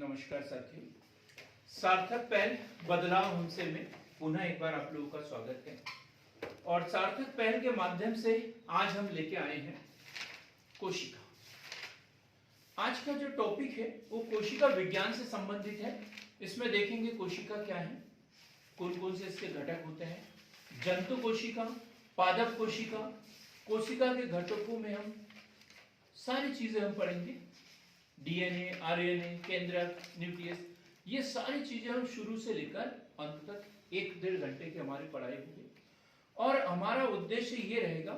नमस्कार साथियों, सार्थक पहल बदलाव हमसे में पुनः एक बार आप लोगों का स्वागत है। और सार्थक पहल के माध्यम से आज हम लेके आए हैं कोशिका। आज का जो टॉपिक है वो कोशिका विज्ञान से संबंधित है। इसमें देखेंगे कोशिका क्या है, कौन कौन से इसके घटक होते हैं, जंतु कोशिका, पादप कोशिका, कोशिका के घटकों में हम सारी चीजें हम पढ़ेंगे। डीएनए, आरएनए, केंद्रक, न्यूक्लियस, ये सारी चीजें हम शुरू से लेकर अंत तक 1-1.5 घंटे की हमारी पढ़ाई होगी। और हमारा उद्देश्य ये रहेगा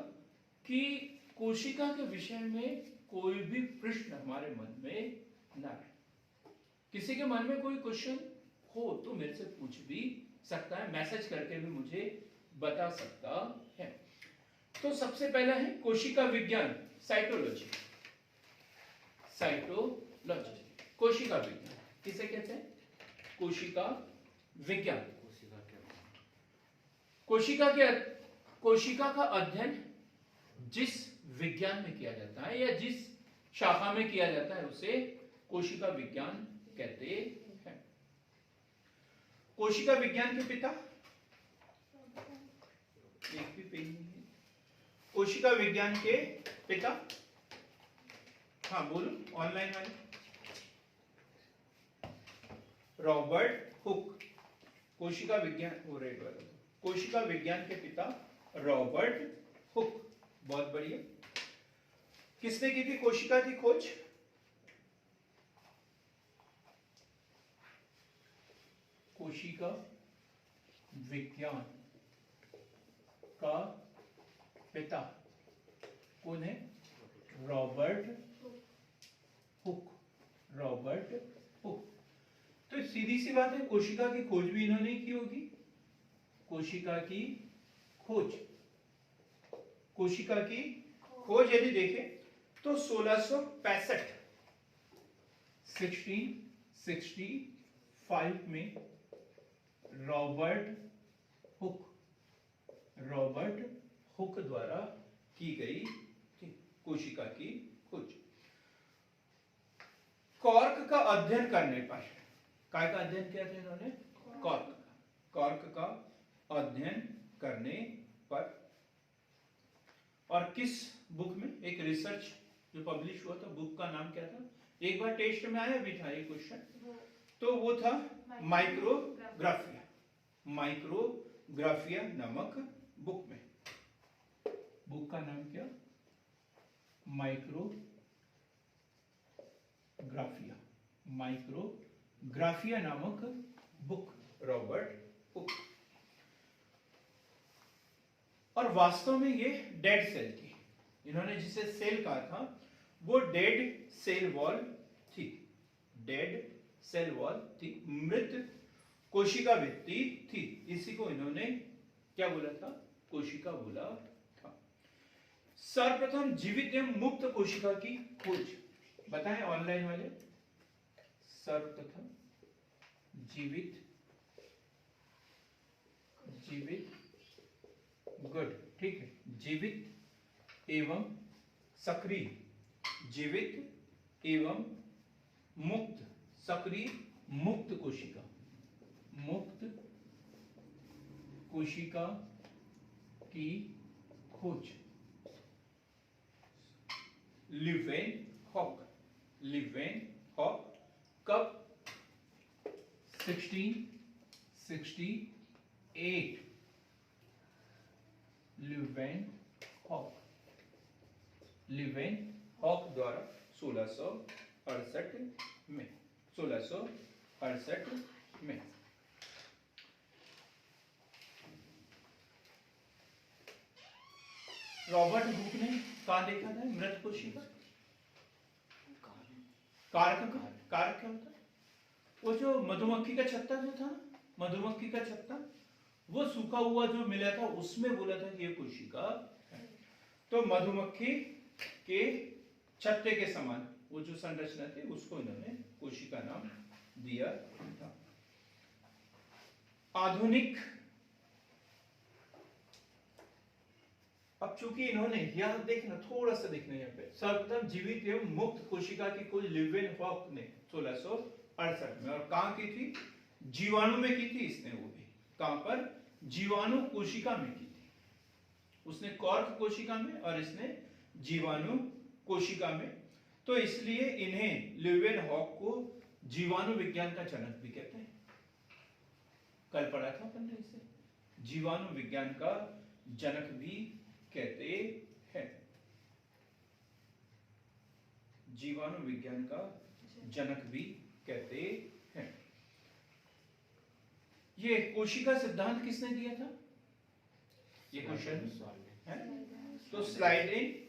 कि कोशिका के विषय में कोई भी प्रश्न हमारे मन में ना रहे। किसी के मन में कोई क्वेश्चन हो तो मेरे से पूछ भी सकता है, मैसेज करके भी मुझे बता सकता है। तो सबसे पहला है कोशिका विज्ञान, साइटोलॉजी। साइटोलॉजी, कोशिका विज्ञान किसे कहते हैं? कोशिका विज्ञान। कोशिका का अध्ययन जिस विज्ञान में किया जाता है या जिस शाखा में किया जाता है उसे कोशिका विज्ञान कहते हैं। कोशिका विज्ञान के पिता, एक भी पेज नहीं है। कोशिका विज्ञान के पिता, हाँ बोलो ऑनलाइन वाले, रॉबर्ट हुक। कोशिका विज्ञान, वो रेड वाला, कोशिका विज्ञान के पिता रॉबर्ट हुक। बहुत बढ़िया। किसने की थी कोशिका की खोज? कोशिका विज्ञान का पिता कौन है? Robert Hooke. Robert Hooke. तो सीधी सी बात है, कोशिका की खोज भी इन्होंने की होगी। कोशिका की खोज, कोशिका की खोज यदि देखें तो 1665 में रॉबर्ट हुक द्वारा की गई थी कोशिका की खोज। कॉर्क का अध्ययन करने पर, काय का अध्ययन किया था इन्होंने? कॉर्क का अध्ययन करने पर। और किस बुक में? एक रिसर्च जो पब्लिश हुआ था, बुक का नाम क्या था? एक बार टेस्ट में आया भी था ये क्वेश्चन, तो वो था माइक्रोग्राफिया। माइक्रोग्राफिया नामक बुक में। बुक का नाम क्या? माइक्रोग्राफिया नामक बुक, रॉबर्ट हुक। और वास्तव में ये डेड सेल थी। इन्होंने जिसे सेल कहा था वो डेड सेल वॉल थी। डेड सेल वॉल थी, मृत कोशिका भित्ति थी। इसी को इन्होंने क्या बोला था? कोशिका बोला था। सर्वप्रथम जीवित एवं मुक्त कोशिका की खोज बताएं ऑनलाइन वाले। सर्वप्रथम जीवित गुड, ठीक है, जीवित एवं सक्रिय, जीवित एवं मुक्त, सक्रिय, मुक्त कोशिका की खोज ल्यूवेनहॉक। कब? 1668। ल्यूवेनहॉक द्वारा 1668 में। रॉबर्ट हुक ने कहा देखा था मृत कोशिका? कारक क्या होता है? वो जो मधुमक्खी का छत्ता जो था, मधुमक्खी का छत्ता, वो सूखा हुआ जो मिला था उसमें बोला था कि ये कोशिका है। तो मधुमक्खी के छत्ते के समान वो जो संरचना थी उसको इन्होंने कोशिका नाम दिया था। आधुनिक, अब चूंकि इन्होंने यहां देखना, थोड़ा सा देखना यहाँ पे, सर्वप्रथम जीवित एवं मुक्त कोशिका की खोज ल्यूवेनहॉक ने 1668 1968 में। और कहां की थी? जीवाणु में की थी इसने, वो भी कहां पर? जीवाणु कोशिका में की थी। उसने कॉर्क कोशिका में और इसने जीवाणु कोशिका में। तो इसलिए इन्हें ल्यूवेनहॉक को जीवाणु विज्ञान का जनक भी कहते हैं। कल पढ़ा था अपन ने इसे, जीवाणु विज्ञान का जनक भी कहते हैं। जीवाणु विज्ञान का जनक भी कहते हैं। ये कोशिका सिद्धांत किसने दिया था? ये क्वेश्चन है, तो स्लाइडेन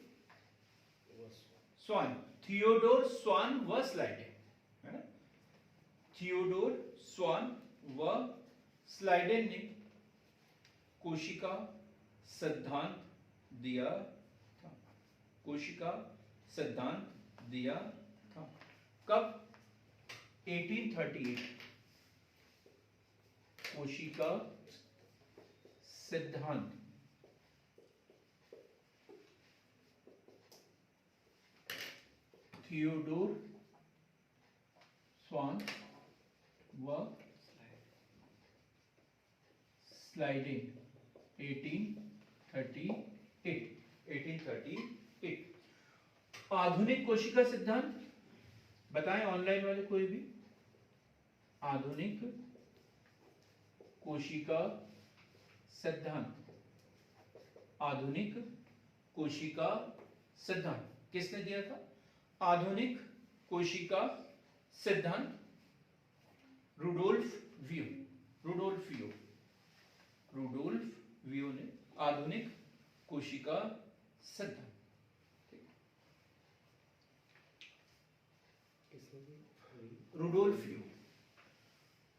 स्वान, थियोडोर स्वान व स्लाइडेन, है ना? थियोडोर स्वान व स्लाइडेन ने कोशिका सिद्धांत दिया था। कोशिका सिद्धांत दिया था। कब? 1838। कोशिका सिद्धांत थियोडोर स्वान व स्लाइडेन 1838। आधुनिक कोशिका सिद्धांत बताएं ऑनलाइन वाले कोई भी। आधुनिक कोशिका सिद्धांत, आधुनिक कोशिका सिद्धांत किसने दिया था? आधुनिक कोशिका सिद्धांत रुडोल्फ वियो। रुडोल्फ वियो ने आधुनिक कोशिका सिद्धांत। रुडोल्फ वियो।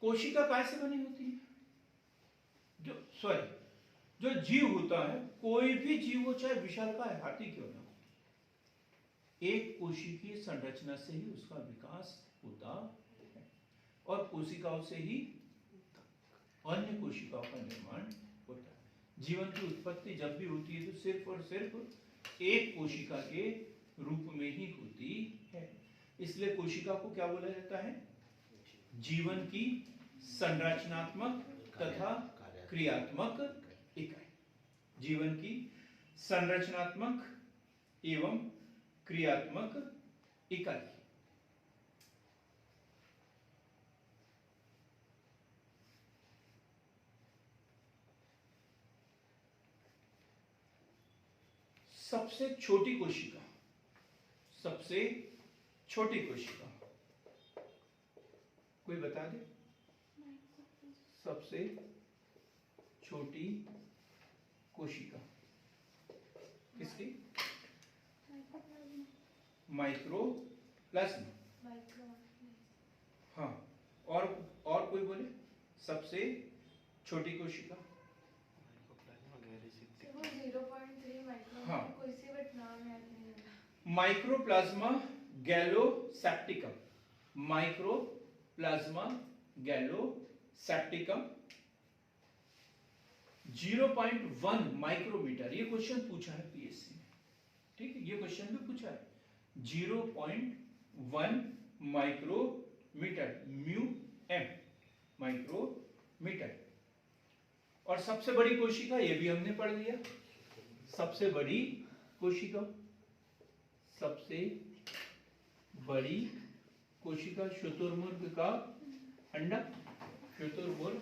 कोशिका कैसे बनी होती है? जो जीव होता है, कोई भी जीव हो, चाहे विशालकाय हाथी क्यों ना हो, एक कोशिकीय संरचना से ही उसका विकास होता है और कोशिकाओं से ही अन्य कोशिकाओं का निर्माण होता है। जीवन की उत्पत्ति जब भी होती है तो सिर्फ और सिर्फ एक कोशिका के रूप में ही होती है। इसलिए कोशिका को क्या बोला जाता है? जीवन की संरचनात्मक तथा क्रियात्मक इकाई। जीवन की संरचनात्मक एवं क्रियात्मक इकाई। सबसे छोटी कोशिका, सबसे छोटी कोशिका कोई बता दे? सबसे छोटी कोशिका किसकी? माइक्रोप्लाज्मा। हाँ, और कोई बोले सबसे छोटी कोशिका? हाँ, mycoplasma gallisepticum. Mycoplasma gallisepticum 0.1 micrometre. ये क्वेश्चन पूछा है पीएससी में, ठीक है? ये क्वेश्चन भी पूछा है। 0.1 माइक्रोमीटर, म्यू एम माइक्रोमीटर। और सबसे बड़ी कोशिका, ये भी हमने पढ़ लिया। सबसे बड़ी कोशिका, सबसे बड़ी कोशिका शुतुरमुर्ग का अंडा। शुतुरमुर्ग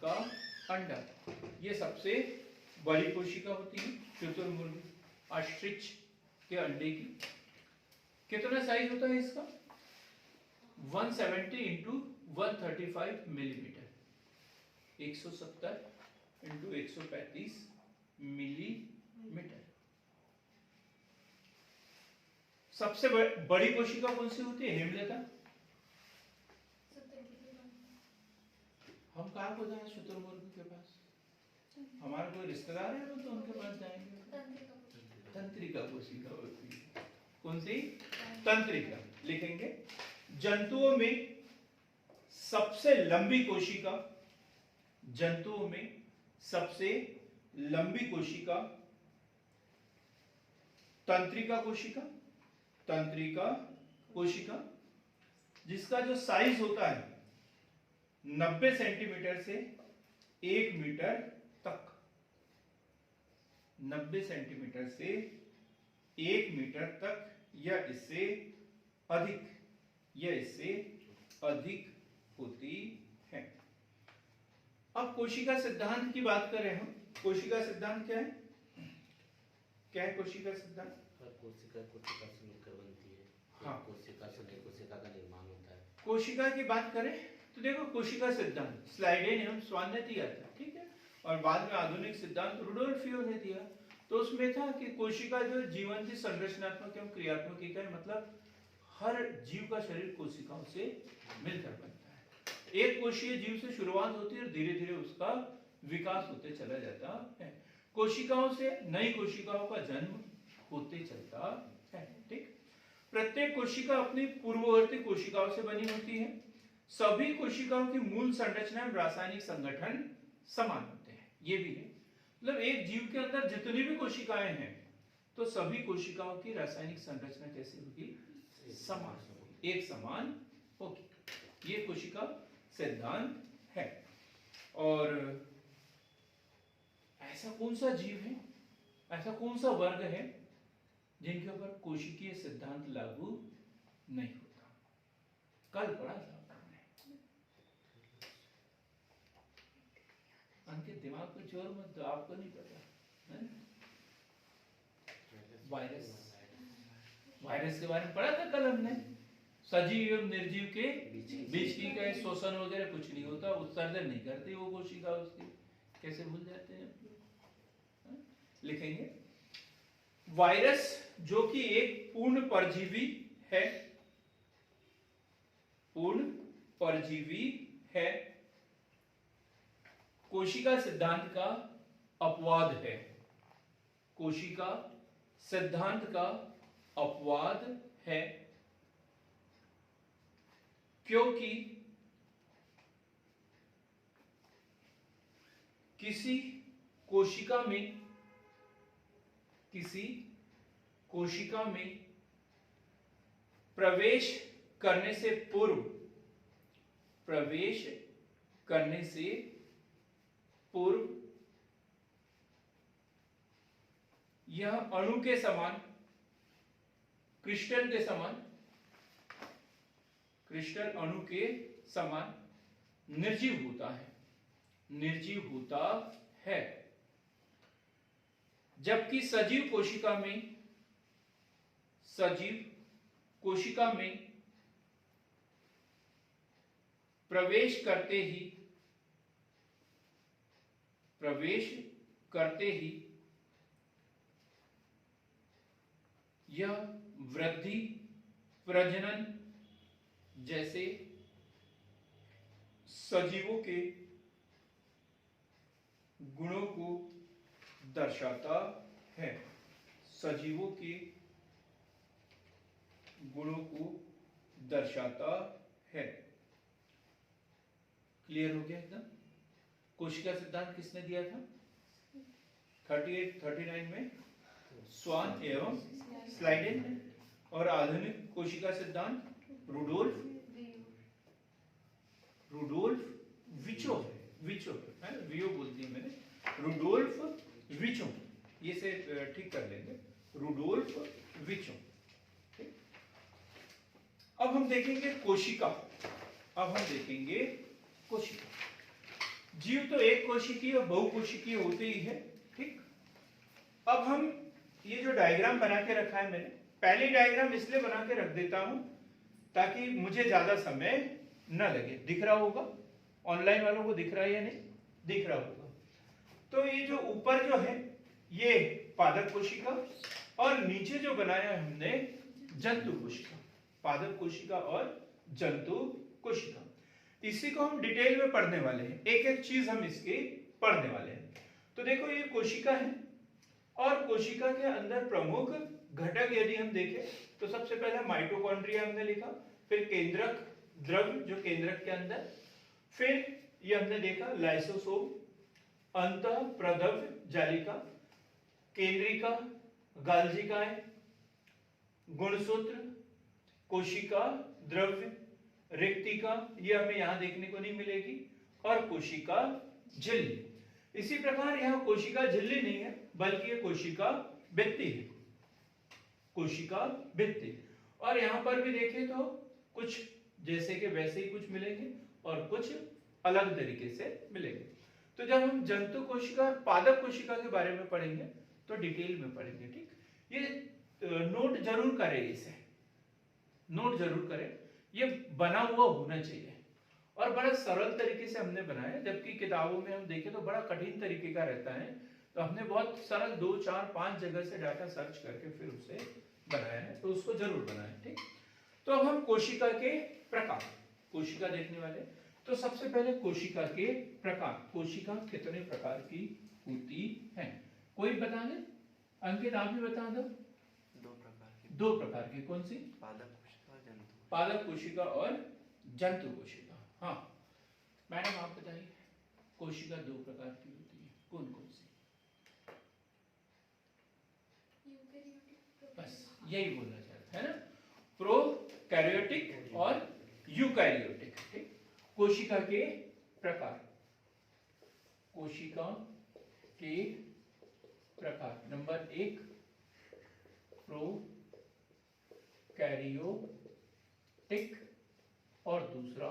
का अंडा, ये सबसे बड़ी कोशिका होती है। शुतुरमुर्ग, ऑस्ट्रिच के अंडे की कितना साइज होता है इसका? 170 इंटू 135 मिलीमीटर। 170 into 135 millimetre. सबसे बड़ी कोशिका कौन सी होती है? हेमलता। हम कहाँ को जाए? शुतुरमुर्ग के पास। हमारा कोई रिश्तेदार है तो उनके पास जाएंगे। तंत्रिका कोशिका होती है। कौन सी? तंत्रिका। लिखेंगे जंतुओं में सबसे लंबी कोशिका, जंतुओं में सबसे लंबी कोशिका तंत्रिका कोशिका। तंत्रिका कोशिका। जिसका जो साइज होता है 90 सेंटीमीटर से 1 मीटर तक, 90 सेंटीमीटर से 1 मीटर तक या इससे अधिक होती है। अब कोशिका सिद्धांत की बात करें हम, कोशिका सिद्धांत क्या है? क्या है कोशिका सिद्धांत? कोशिका से मिलकर बनती है। हाँ, कोशिका से नई कोशिका का निर्माण होता है। कोशिका की बात करें तो देखो कोशिका सिद्धांत स्लाइडेन एवं स्वान ने दिया था, ठीक है, और बाद में आधुनिक सिद्धांत रुडोल्फियो ने दिया। तो उसमें था कि कोशिका जो जीवन की संरचनात्मक एवं क्रियात्मक इकाई, मतलब हर जीव का शरीर कोशिकाओं से मिलकर बनता है। एक कोशीय जीव से शुरुआत होती है और धीरे धीरे उसका विकास होते चला जाता है। कोशिकाओं से नई कोशिकाओं का जन्म होते चलता है, ठीक। प्रत्येक कोशिका अपनी पूर्ववर्ती कोशिकाओं से बनी होती है। सभी कोशिकाओं की मूल संरचना एवं रासायनिक संगठन समान होते हैं। ये भी है, मतलब एक जीव के अंदर जितनी भी कोशिकाएं हैं तो सभी कोशिकाओं की रासायनिक संरचना कैसी होगी? समान होगी, एक समान होगी। ये कोशिका सिद्धांत है। और ऐसा कौन सा जीव है, ऐसा कौन सा वर्ग है जिनके ऊपर कोशिकीय सिद्धांत लागू नहीं होता? कल पढ़ा था आपने। उनके दिमाग पे जोर मत दो, आपको नहीं पता। वायरस के बारे में पढ़ा था कल हमने। सजीव एवं निर्जीव के बीच की का शोषण वगैरह कुछ नहीं होता, उत्सर्जन नहीं करती वो कोशिका उसकी। कैसे भूल जाते हैं? लिखेंगे वायरस जो कि एक पूर्ण परजीवी है, पूर्ण परजीवी है, कोशिका सिद्धांत का अपवाद है, कोशिका सिद्धांत का अपवाद है, क्योंकि किसी कोशिका में प्रवेश करने से पूर्व यह अणु के समान, क्रिस्टल अणु के समान निर्जीव होता है, जबकि सजीव कोशिका में प्रवेश करते ही यह वृद्धि, प्रजनन जैसे सजीवों के गुणों को दर्शाता है, सजीवों के गुणों को दर्शाता है। क्लियर हो गया एकदम? कोशिका सिद्धांत किसने दिया था? 38-39 में स्वान एवं स्लाइडेन ने। और आधुनिक कोशिका सिद्धांत रुडोल्फ विचो है, वियो बोलती है मैंने, रुडोल्फ विचो, ये से ठीक कर लेंगे, रुडोल्फ विचो। अब हम देखेंगे कोशिका। जीव तो एक कोशिकीय और बहुकोशिकीय होते ही है, ठीक। अब हम ये जो डायग्राम बना के रखा है मैंने, पहली डायग्राम इसलिए बना के रख देता हूं ताकि मुझे ज्यादा समय न लगे। दिख रहा होगा, ऑनलाइन वालों को दिख रहा है या नहीं? दिख रहा होगा। तो ये जो ऊपर जो है ये पादप कोशिका और नीचे जो बनाया है हमने जंतु कोशिका, पादप कोशिका और जंतु कोशिका। इसी को हम डिटेल में पढ़ने वाले हैं, एक एक चीज हम इसकी पढ़ने वाले हैं। तो देखो ये कोशिका है और कोशिका के अंदर प्रमुख घटक यदि हम देखें तो सबसे पहले माइटोकॉन्ड्रिया हमने लिखा, फिर केंद्रक द्रव्य जो केंद्रक के अंदर, फिर ये हमने देखा लाइसोसोम, अंतःप्रद्रव्य जालिका, केंद्रिका, गाल्जिकाएं, गुणसूत्र, कोशिका द्रव्य, रिक्तिका, ये हमें यहाँ देखने को नहीं मिलेगी, और कोशिका झिल्ली। इसी प्रकार यहाँ कोशिका झिल्ली नहीं है बल्कि ये कोशिका भित्ति है, कोशिका भित्ति। और यहाँ पर भी देखें तो कुछ जैसे कि वैसे ही कुछ मिलेंगे और कुछ अलग तरीके से मिलेंगे। तो जब हम जंतु कोशिका और पादप कोशिका के बारे में पढ़ेंगे तो डिटेल में पढ़ेंगे, ठीक। ये नोट जरूर करें, इसे नोट जरूर करें, ये बना हुआ होना चाहिए और बड़ा सरल तरीके से हमने बनाया, जबकि किताबों में हम देखें तो बड़ा कठिन तरीके का रहता है। तो हमने बहुत सरल 2, 4, 5 जगह से डाटा सर्च करके फिर उसे बनाया है, तो उसको जरूर बनाएं, ठीक। तो अब हम कोशिका के प्रकार, कोशिका देखने वाले। तो सबसे पहले कोशिका के प्रकार, कोशिका कितने प्रकार की होती है, कोई बता दे? अंकित आप भी बता दो। 2 प्रकार की। कौन सी? पादप कोशिका और जंतु। पादप कोशिका और जंतु कोशिका। हाँ मैडम आप बताइए, कोशिका 2 प्रकार की होती है, कौन कौन सी? बस यही बोलना चाहते हैं ना, प्रोकैरियोटिक और यूकैरियोटिक, ठीक। कोशिका के प्रकार, कोशिका के प्रकार, नंबर 1 प्रोकैरियोटिक और दूसरा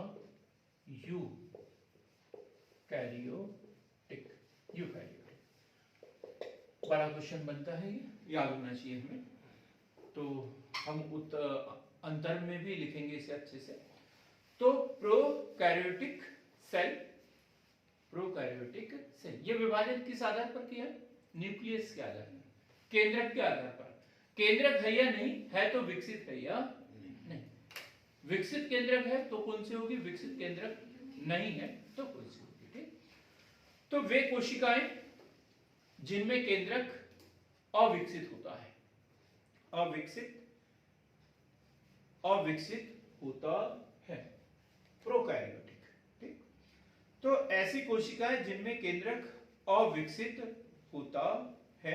यूकैरियोटिक। यूकैरियोटिक बड़ा क्वेश्चन बनता है, ये याद होना चाहिए हमें, तो हम अंतर में भी लिखेंगे इसे अच्छे से। तो प्रोकैरियोटिक सेल, प्रोकैरियोटिक सेल ये विभाजन किस आधार पर किया? न्यूक्लियस के आधार पर, केंद्रक के आधार पर। केंद्रक है या नहीं है तो विकसित है या नहीं। विकसित केंद्रक है तो कौन सी होगी, विकसित केंद्रक नहीं है तो कौन सी होगी, ठीक। तो वे कोशिकाएं जिनमें केंद्रक अविकसित होता है, अविकसित होता है, प्रोकैरियोटिक, ठीक। तो ऐसी कोशिकाएं जिनमें केंद्रक अविकसित होता है,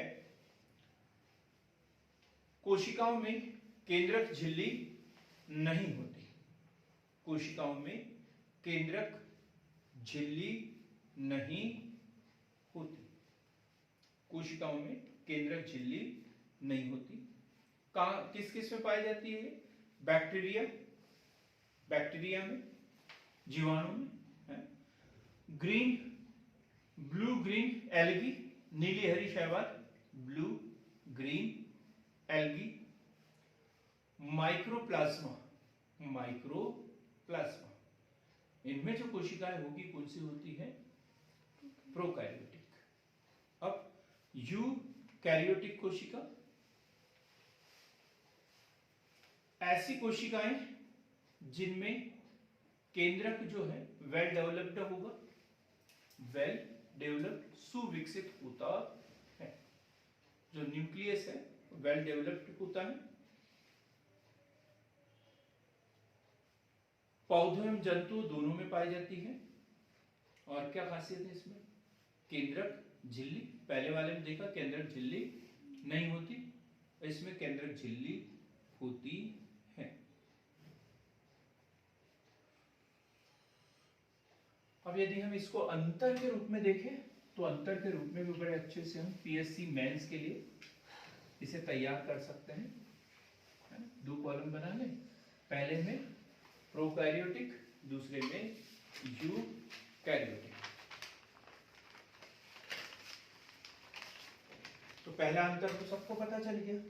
कोशिकाओं में केंद्रक झिल्ली नहीं होती, कोशिकाओं में केंद्रक झिल्ली नहीं होती, कोशिकाओं में केंद्रक झिल्ली नहीं होती। कहां, किस किस में पाई जाती है? बैक्टीरिया, बैक्टीरिया में, जीवाणु में है। ग्रीन, ब्लू ग्रीन एल्गी, नीली हरी शैवाल, blue green algae. Mycoplasma, mycoplasma, इनमें जो कोशिकाएं होगी कौन सी होती है? प्रोकैरियोटिक। अब यूकैरियोटिक कोशिका, ऐसी कोशिकाएं जिनमें केंद्रक जो है वेल डेवलप्ड होगा, वेल डेवलप्ड, सुविकसित होता है, जो न्यूक्लियस है वेल डेवलप्ड होता है। पौधों एवं जंतु दोनों में पाई जाती है। और क्या खासियत है इसमें? केंद्रक झिल्ली, पहले वाले में देखा केंद्रक झिल्ली नहीं होती, इसमें केंद्रक झिल्ली होती है। अब यदि हम इसको अंतर के रूप में देखें तो अंतर के रूप में भी बड़े अच्छे से हम पीएससी मेंस के लिए इसे तैयार कर सकते हैं, है ना? 2 कॉलम बना लें, पहले में प्रोकैरियोटिक, दूसरे में यूकैरियोटिक। तो पहला अंतर तो सबको पता चल गया,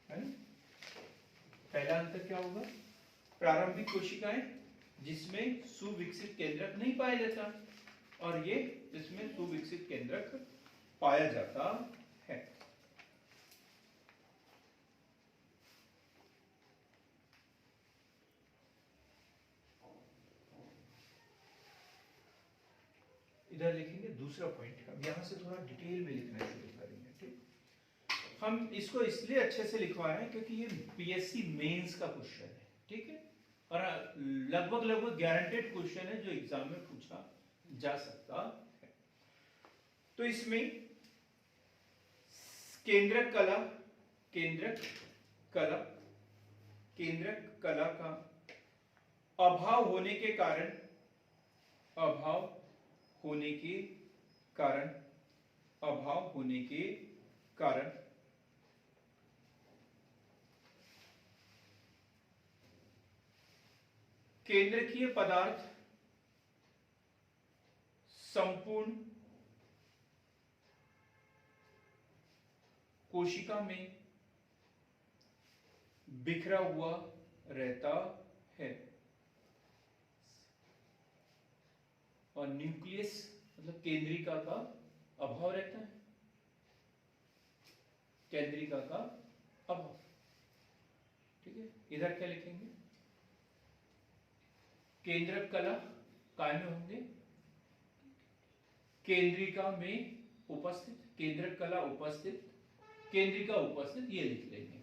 है ना? पहला अंतर क्या होगा? प्रारंभिक कोशिकाएं जिसमें सुविकसित केंद्रक नहीं पाया जाता और ये जिसमें सुविकसित केंद्रक पाया जाता है। इधर लिखेंगे दूसरा पॉइंट, अब यहां से थोड़ा डिटेल में लिखना शुरू करेंगे, ठीक। हम इसको इसलिए अच्छे से लिखवाए हैं क्योंकि ये पीएससी मेंस का क्वेश्चन है, ठीक है, और लगभग गारंटेड क्वेश्चन है जो एग्जाम में पूछा जा सकता है। तो इसमें केंद्रक कला, केंद्रक कला, केंद्रक कला का अभाव होने के कारण, अभाव होने के कारण, अभाव होने के कारण केंद्रकीय पदार्थ संपूर्ण कोशिका में बिखरा हुआ रहता है और न्यूक्लियस मतलब केंद्रिका का अभाव रहता है, केंद्रिका का अभाव। ठीक है, इधर क्या लिखेंगे? केंद्रक कला काय में होंगे? केंद्रिका में उपस्थित, केंद्रक कला उपस्थित, केंद्रिका उपस्थित, ये लिख लेंगे।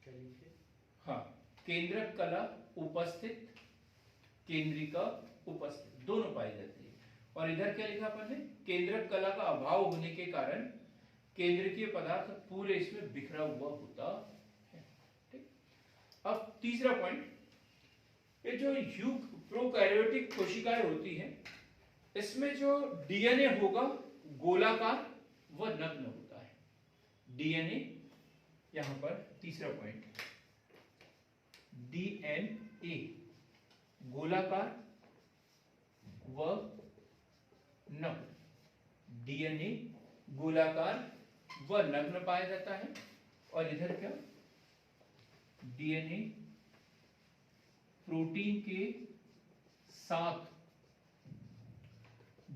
क्या लिखे? हाँ, केंद्रक कला उपस्थित, केंद्रिका उपस्थित, दोनों पाई जाती है। और इधर क्या लिखा अपन ने? केंद्रक कला का अभाव होने के कारण केंद्रकीय पदार्थ पूरे इसमें बिखरा हुआ होता है। ठीक। अब तीसरा पॉइंट, ये जो प्रोकैरियोटिक कोशिकाएं होती हैं, इसमें जो डीएनए होगा गोलाकार व नग्न होता है। डीएनए, यहां पर तीसरा पॉइंट, डीएनए गोलाकार व नग्न, डीएनए गोलाकार व नग्न पाया जाता है। और इधर क्या? डीएनए प्रोटीन के साथ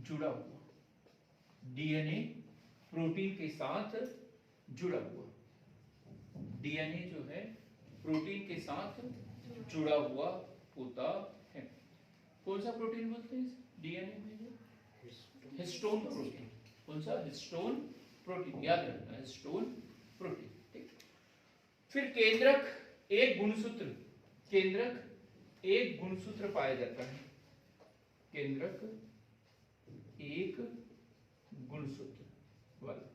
जुड़ा हुआ, डीएनए प्रोटीन के साथ जुड़ा हुआ, डीएनए जो है प्रोटीन के साथ जुड़ा हुआ होता है। कौन सा प्रोटीन बोलते हैं डीएनए में? Histone protein. कौन सा? हिस्टोन प्रोटीन, याद रखना, हिस्टोन प्रोटीन। ठीक। फिर केंद्रक एक गुणसूत्र, केंद्रक एक गुणसूत्र पाया जाता है, केंद्रक एक गुणसूत्र वाला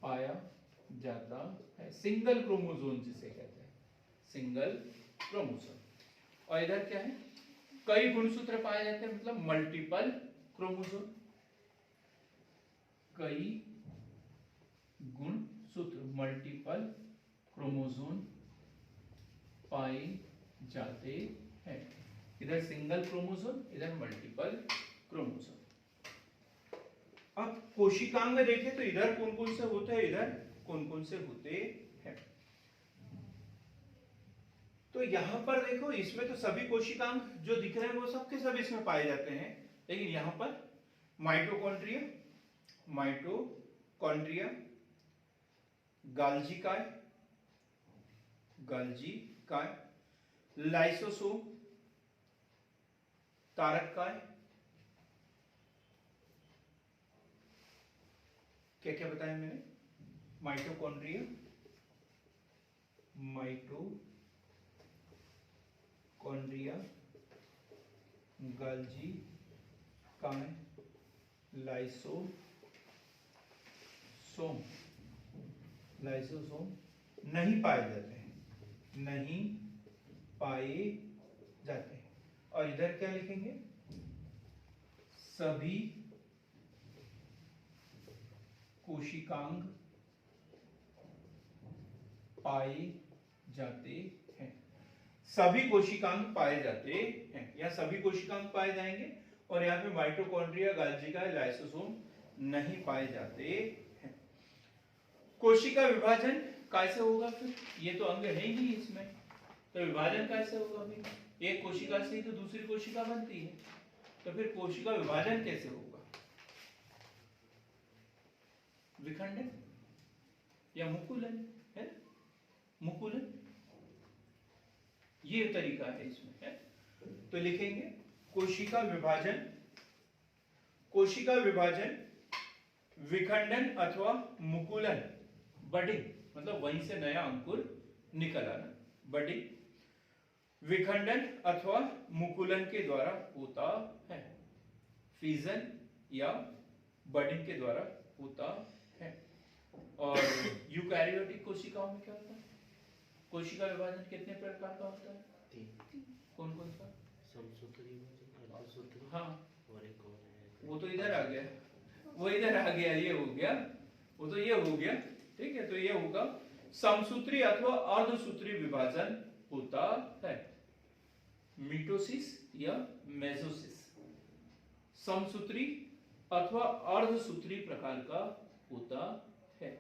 पाया जाता है, सिंगल क्रोमोसोम जिसे कहते हैं, सिंगल क्रोमोसोम। और इधर क्या है? कई गुणसूत्र पाए जाते हैं, मतलब मल्टीपल क्रोमोसोम, कई गुणसूत्र, मल्टीपल क्रोमोसोम पाए जाते हैं। इधर सिंगल क्रोमोसोम, इधर मल्टीपल क्रोमोसोम। अब कोशिकांग देखें तो इधर कौन कौन से होते हैं, इधर कौन कौन से होते हैं? तो यहां पर देखो, इसमें तो सभी कोशिकांग जो दिख रहे हैं वो सब के सब इसमें पाए जाते हैं, लेकिन यहां पर माइटोकॉन्ड्रिया, माइटोकॉन्ड्रिया, गाल्जी काय, गाल्जी काय, लाइसोसोम, तारक काय, क्या क्या बताया मैंने? माइटोकॉन्ड्रिया, माइटोकॉन्ड्रिया, गाल्जी काय, लाइसोसोम, लाइसोसोम नहीं पाए जाते हैं, नहीं पाए जाते हैं। और इधर क्या लिखेंगे? सभी कोशिकांग पाए जाते हैं, सभी कोशिकांग पाए जाते हैं, या सभी कोशिकांग पाए जाएंगे। और यहाँ पे माइटोकॉन्ड्रिया, गाल्जी काय, लाइसोसोम नहीं पाए जाते हैं। कोशिका विभाजन कैसे होगा? फिर ये तो अंग है ही नहीं इसमें, तो विभाजन कैसे होगा? भी एक कोशिका से ही तो दूसरी कोशिका बनती है, तो फिर कोशिका विभाजन कैसे होगा? विखंडन या मुकुलन, है ना? मुकुलन, ये तरीका है इसमें, है? तो लिखेंगे कोशिका विभाजन, कोशिका विभाजन, विखंडन अथवा मुकुलन, बडिंग मतलब वहीं से नया अंकुर निकल आना, बडिंग, विखंडन अथवा मुकुलन के द्वारा होता है, फीजन या बडिंग के द्वारा होता है। और यूकैरियोटिक कोशिकाओं में क्या होता है? कोशिका विभाजन कितने प्रकार का होता है? 3। कौन कौन सा? समसूत्री विभाजन, अर्धसूत्री, हाँ और एक और है। वो तो इधर आ गया, वो इधर आ गया, ये हो गया, वो तो ये हो गया। ठीक है, तो ये होगा समसूत्री अथवा अर्धसूत्री विभाजन होता है। मिटोसिस या मेसोसिस समसूत्री अथवा अर्धसूत्री प्रकार का होता है।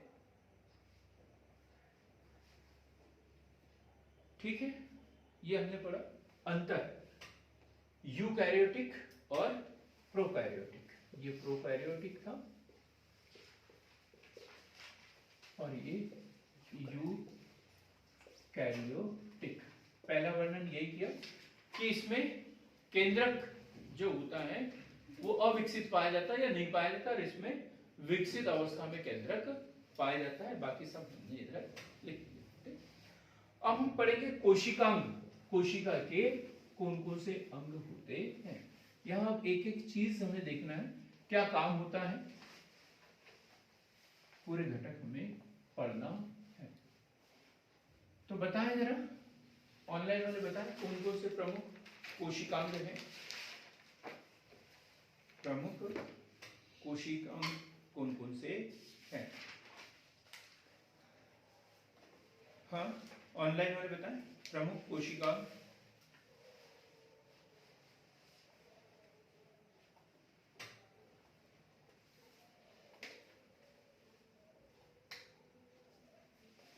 ठीक है, ये हमने पढ़ा अंतर यूकैरियोटिक और प्रोकैरियोटिक। ये प्रोकैरियोटिक था और ये यूकैरियोटिक। पहला वर्णन यही किया कि इसमें केंद्रक जो होता है वो अविकसित पाया जाता है या नहीं पाया जाता, और इसमें विकसित अवस्था में केंद्रक पाया जाता है। बाकी सब हमने इधर लिख दिया। अब हम पढ़ेंगे कोशिकांग। कोशिका के कौन कौन से अंग होते हैं। यहाँ एक एक चीज हमें देखना है, क्या काम होता है, पूरे घटक हमें पढ़ना है। तो बताएं जरा, ऑनलाइन वाले बताएं कौन कौन से प्रमुख कोशिकांग हैं। प्रमुख कोशिकांग कौन कौन से हैं? हाँ, ऑनलाइन वाले बताएं प्रमुख कोशिकांग।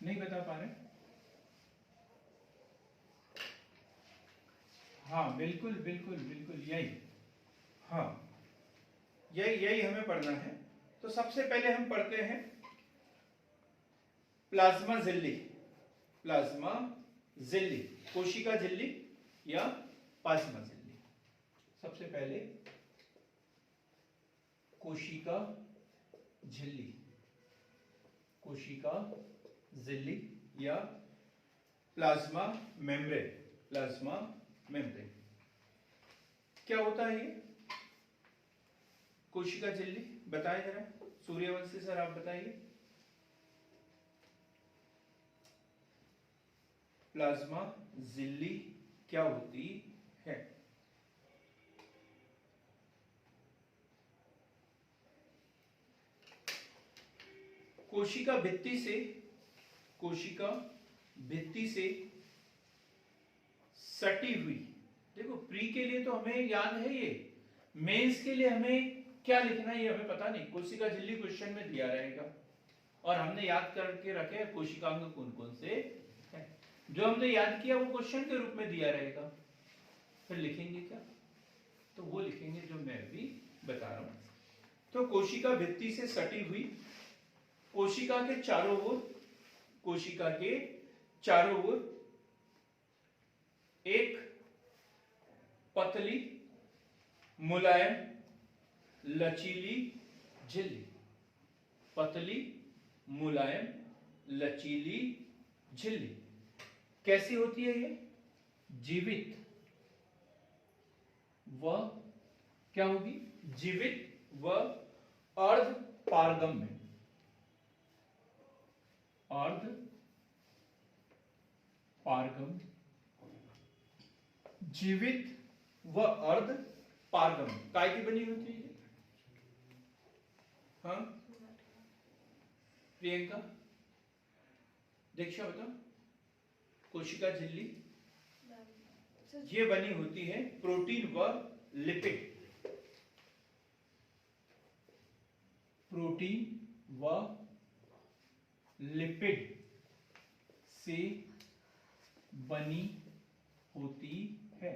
नहीं बता पा रहे? हाँ बिल्कुल बिल्कुल बिल्कुल यही, हाँ यही हमें पढ़ना है। तो सबसे पहले हम पढ़ते हैं प्लाज्मा झिल्ली। प्लाज्मा झिल्ली, कोशिका झिल्ली या प्लाज्मा झिल्ली। सबसे पहले कोशिका झिल्ली, कोशिका झिल्ली या प्लाज्मा मेम्ब्रेन। प्लाज्मा मेम्ब्रेन क्या होता है? ये कोशिका झिल्ली बताएं जरा, सूर्यवंशी सर आप बताइए। प्लाज्मा झिल्ली क्या होती है? कोशिका भित्ति से, कोशिका भित्ति से सटी हुई। देखो प्री के लिए तो हमें याद है ये, मेंस के लिए हमें क्या लिखना है ये हमें पता नहीं। कोशिका झिल्ली क्वेश्चन में दिया रहेगा और हमने याद करके रखे कोशिकांग कौन कौन से हैं। जो हमने याद किया वो क्वेश्चन के रूप में दिया रहेगा, फिर लिखेंगे क्या? तो वो लिखेंगे जो मैं अभी बता रहा हूं। तो कोशिका भित्ति से सटी हुई, कोशिका के चारों ओर, कोशिका के चारों ओर एक पतली मुलायम लचीली झिल्ली। पतली मुलायम लचीली झिल्ली कैसी होती है? ये जीवित व क्या होगी? जीवित व अर्ध पारगम्य। अर्ध पारगम्य, जीवित व अर्ध पारगम्य काय की बनी होती है? हाँ प्रियंका, दीक्षा बताओ। कोशिका झिल्ली ये बनी होती है प्रोटीन व लिपिड। प्रोटीन व लिपिड से बनी होती है।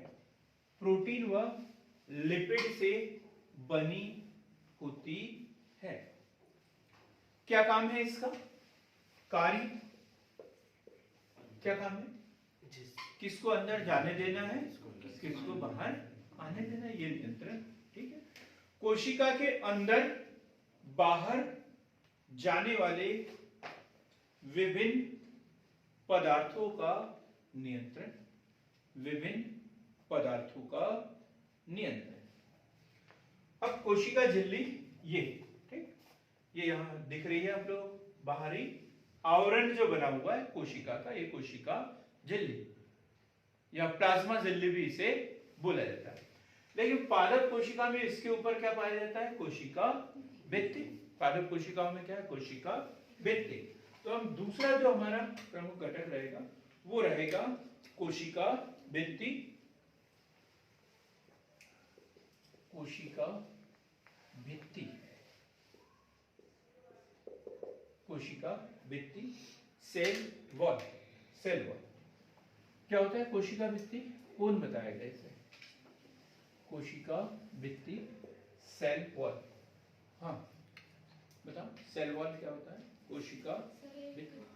प्रोटीन व लिपिड से बनी होती है। क्या काम है इसका? कार्य क्या काम है? किसको अंदर जाने देना है, किसको बाहर आने देना है, ये नियंत्रण। ठीक है, कोशिका के अंदर बाहर जाने वाले विभिन्न पदार्थों का नियंत्रण। विभिन्न पदार्थों का नियंत्रण। अब कोशिका झिल्ली ये, ठीक, ये यहां दिख रही है आप लोग, बाहरी आवरण जो बना हुआ है कोशिका का, ये कोशिका झिल्ली या प्लाज्मा झिल्ली भी इसे बोला जाता है। लेकिन पादप कोशिका में इसके ऊपर क्या पाया जाता है? कोशिका भित्ति। पादप कोशिकाओं में क्या है? कोशिका भित्ति। तो हम दूसरा जो हमारा प्रमुख घटक रहेगा वो रहेगा कोशिका भित्ति। कोशिका भित्ति, कोशिका भित्ति, सेल वॉल। सेल वॉल क्या होता है? कोशिका भित्ति कौन बताएगा इसे? कोशिका भित्ति, सेल वॉल। हाँ बताओ, सेल वॉल क्या होता है? कोशिका भित्ति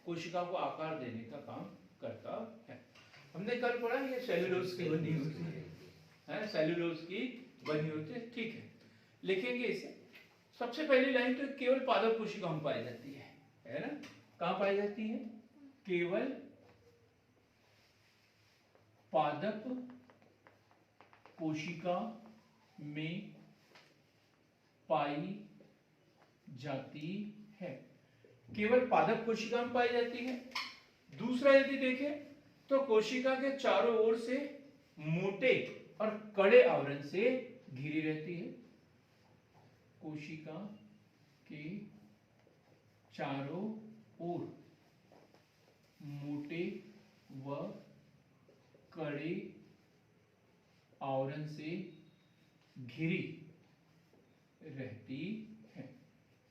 कोशिका को आकार देने का काम करता है। हमने कल पढ़ा ये सेल्यूलोज की बनी होती है, सेल्यूलोज की बनी होती है, ठीक है। लिखेंगे इसे। सबसे पहली लाइन तो केवल पादप कोशिका में पाई जाती है ना? कहाँ पाई जाती है? केवल पादप कोशिका में पाई जाती है। केवल पादप कोशिका में पाई जाती है। दूसरा यदि देखें तो कोशिका के चारों ओर से मोटे और कड़े आवरण से घिरी रहती है। कोशिका के चारों ओर मोटे व कड़े आवरण से घिरी रहती है।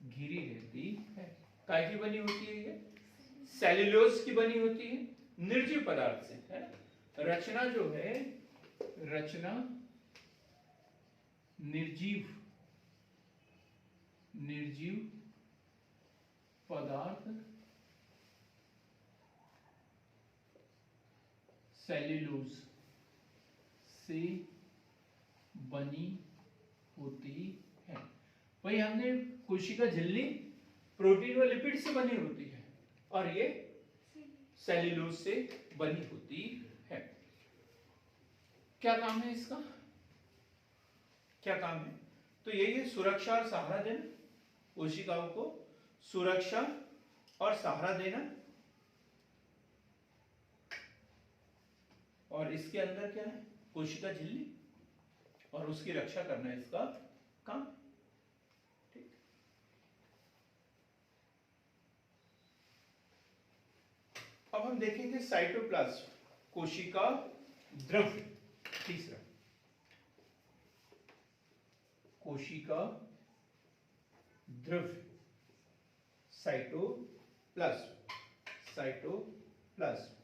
घिरी रहती है। काय की बनी होती है ये? सेल्यूलोज की बनी होती है, निर्जीव पदार्थ से, है ना? रचना जो है, रचना निर्जीव पदार्थ सेल्यूलोज से बनी होती है। वही हमने कोशिका झिल्ली प्रोटीन व लिपिड से बनी होती है और ये सेल्यूलोज से बनी होती है। क्या काम है इसका? क्या काम है? तो यही है सुरक्षा और सहारा देना, कोशिकाओं को सुरक्षा और सहारा देना। और इसके अंदर क्या है? कोशिका झिल्ली, और उसकी रक्षा करना इसका काम। ठीक। अब हम देखेंगे साइटोप्लाज्म, कोशिका द्रव्य। तीसरा, कोशिका द्रव्य, साइटोप्लाज्म। साइटोप्लाज्म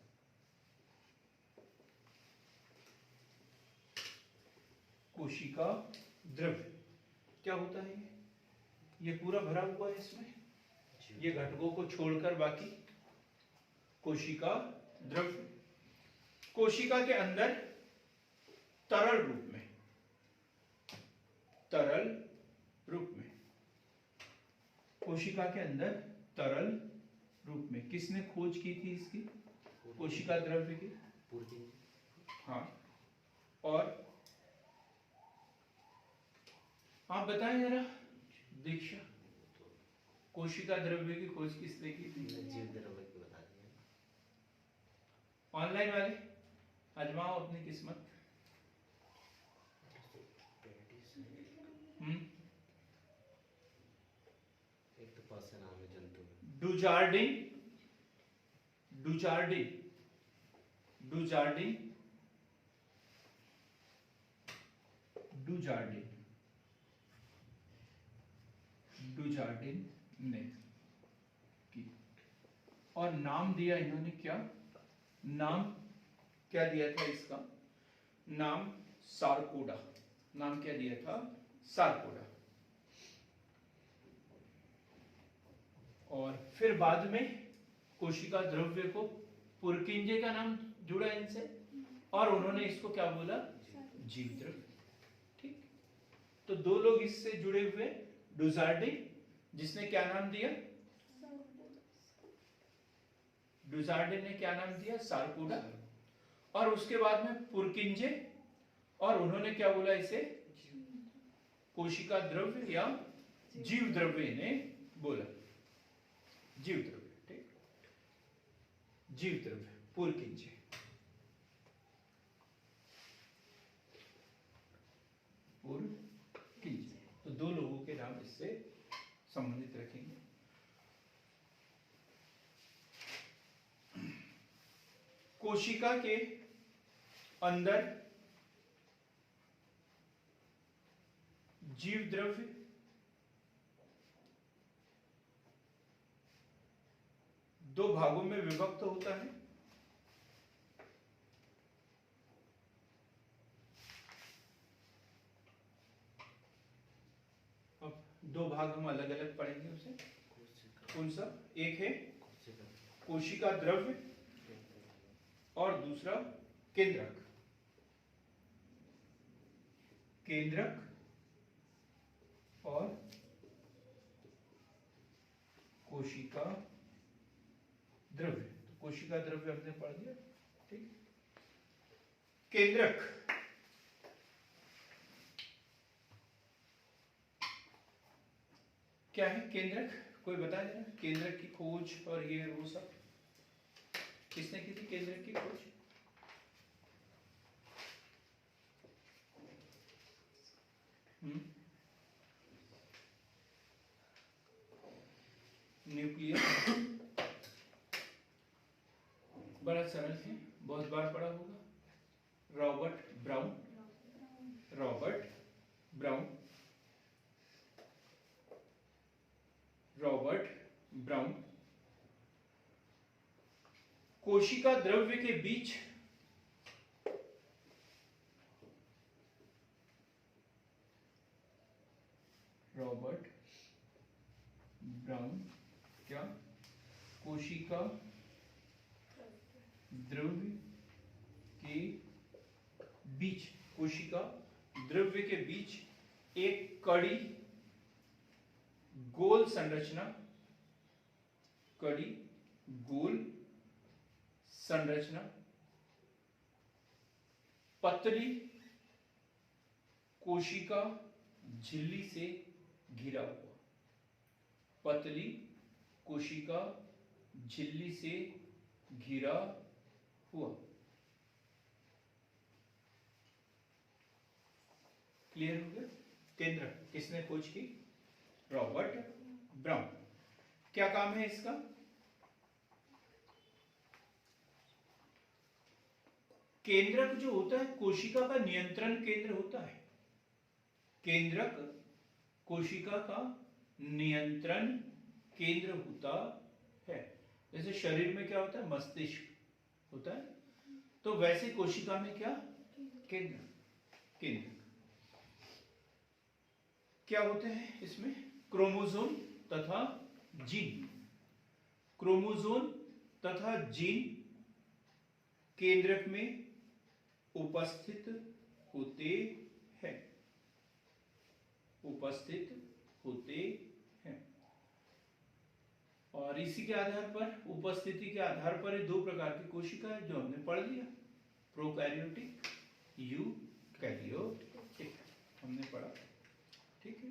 कोशिका द्रव्य क्या होता है? ये पूरा भरा हुआ है इसमें, ये घटकों को छोड़कर बाकी कोशिका द्रव्य। कोशिका के अंदर तरल रूप में, तरल रूप में, कोशिका के अंदर तरल रूप में। किसने खोज की थी इसकी? कोशिका द्रव्य की? हाँ। और आप बताएं जरा, दीक्षा, कोशिका द्रव्य की खोज किसने की थी? जीव द्रव्य को बता दिया। ऑनलाइन वाले आजमाओ अपनी किस्मत। एक तो पास नाम है जंतु। डुजार्डिन, डुजार्डिन, डुजार्डिन, डुजार्डिन, डुजार्डिन ने की। और नाम दिया इन्होंने क्या? नाम क्या दिया था इसका? नाम सारकोडा। नाम क्या दिया था? सारकोडा। और फिर बाद में कोशिका द्रव्य को पुरकिंजे का नाम जुड़ा इनसे, और उन्होंने इसको क्या बोला? जीव द्रव्य। ठीक। तो दो लोग इससे जुड़े हुए, डुजार्डिन जिसने क्या नाम दिया? डुजार्डिन ने क्या नाम दिया? सारकोडा। और उसके बाद में पुरकिंजे, और उन्होंने क्या बोला इसे? कोशिका द्रव्य या जीव द्रव्य इन्हें बोला जीव द्रव्य, ठीक, जीव द्रव्य पुलकिंचे। पुलकिंचे, तो दो लोगों के नाम इससे संबंधित रखेंगे। कोशिका के अंदर जीव द्रव्य दो भागों में विभक्त होता है। अब दो भाग हम अलग अलग पढ़ेंगे उसे। कौन सा? एक है कोशिका द्रव्य और दूसरा केंद्रक। केंद्रक और कोशिका द्रव्य। तो कोशिका द्रव्य हमने पढ़ दिया, ठीक। केंद्रक क्या है? केंद्रक कोई बता देना। केंद्रक की खोज और ये वो सब किसने की थी? केंद्रक की खोज न्यूक्लियस। बड़ा सरल है, बहुत बार पढ़ा होगा। Robert brown, Robert brown, Robert brown. कोशिका द्रव्य के बीच रॉबर्ट ब्राउन क्या कोशिका द्रव्य के बीच, कोशिका द्रव्य के बीच एक कड़ी गोल संरचना, कड़ी गोल संरचना, पतली कोशिका झिल्ली से घिरा हुआ, पतली कोशिका झिल्ली से घिरा हुआ। क्लियर हो गया? केंद्र किसने खोज की? Robert brown. क्या काम है इसका? केंद्रक जो होता है कोशिका का नियंत्रण केंद्र होता है। केंद्रक कोशिका का नियंत्रण केंद्र होता है। जैसे शरीर में क्या होता है? मस्तिष्क होता है, तो वैसे कोशिका में क्या? केंद्र, केंद्र। क्या होते हैं इसमें? क्रोमोसोम तथा जीन। क्रोमोसोम तथा जीन केंद्रक में उपस्थित होते हैं, उपस्थित होते हैं। और इसी के आधार पर, उपस्थिति के आधार पर ये दो प्रकार की कोशिका है जो हमने पढ़ लिया। प्रोकैरियोटिक, यूकैरियोटिक हमने पढ़ा, ठीक है।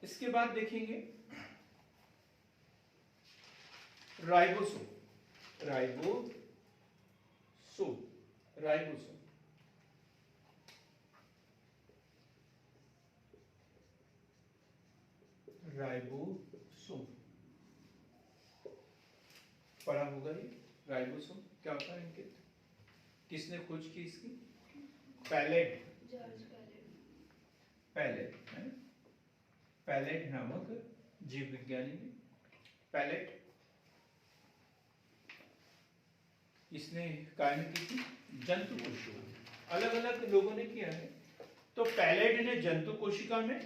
इसके बाद देखेंगे राइबोसोम। Ribosome, ribosome. राइबोसोम पढ़ा होगा ये। राइबोसोम क्या होता है अंकित? किसने खोज की इसकी? पैलेट, पैलेट है ना? पैलेट नामक जीव विज्ञानी ने, पैलेट इसने कायम की थी जंतु कोशिका में। अलग अलग लोगों ने किया है। तो पैलेट ने जंतु कोशिका में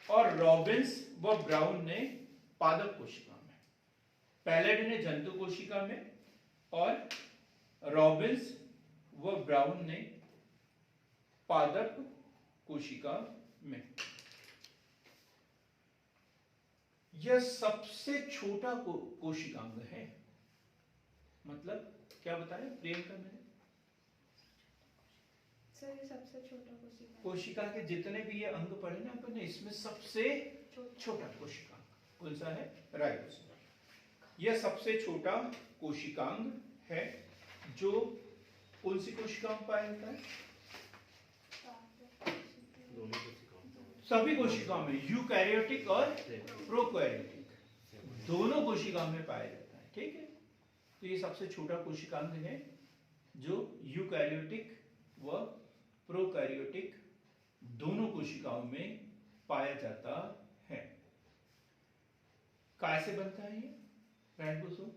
और रॉबिन्स व ब्राउन ने पादप कोशिका में। पैलेट ने जंतु कोशिका में और रॉबिन्स व ब्राउन ने पादप कोशिका में। यह सबसे छोटा कोशिकांग है। मतलब क्या बताया प्रियंका? मैंने सर ये सबसे छोटा कोशिका है। कोशिका के जितने भी ये अंग पढ़े ना अपन ने, इसमें सबसे छोटा कोशिकांग कौन सा है? राइबोसोम। यह सबसे छोटा कोशिकांग है जो कौन सी कोशिका में पाया जाता है? दोनों कोशिकाओं में। सभी कोशिकाओं में, यूकैरियोटिक और प्रोकैरियोटिक, दोनों कोशिकाओं में पाया जाता है। ठीक है, तो ये सबसे छोटा कोशिकांग है जो यूकैरियोटिक व प्रोकैरियोटिक दोनों कोशिकाओं में पाया जाता है। कैसे बनता है ये राइबोसोम?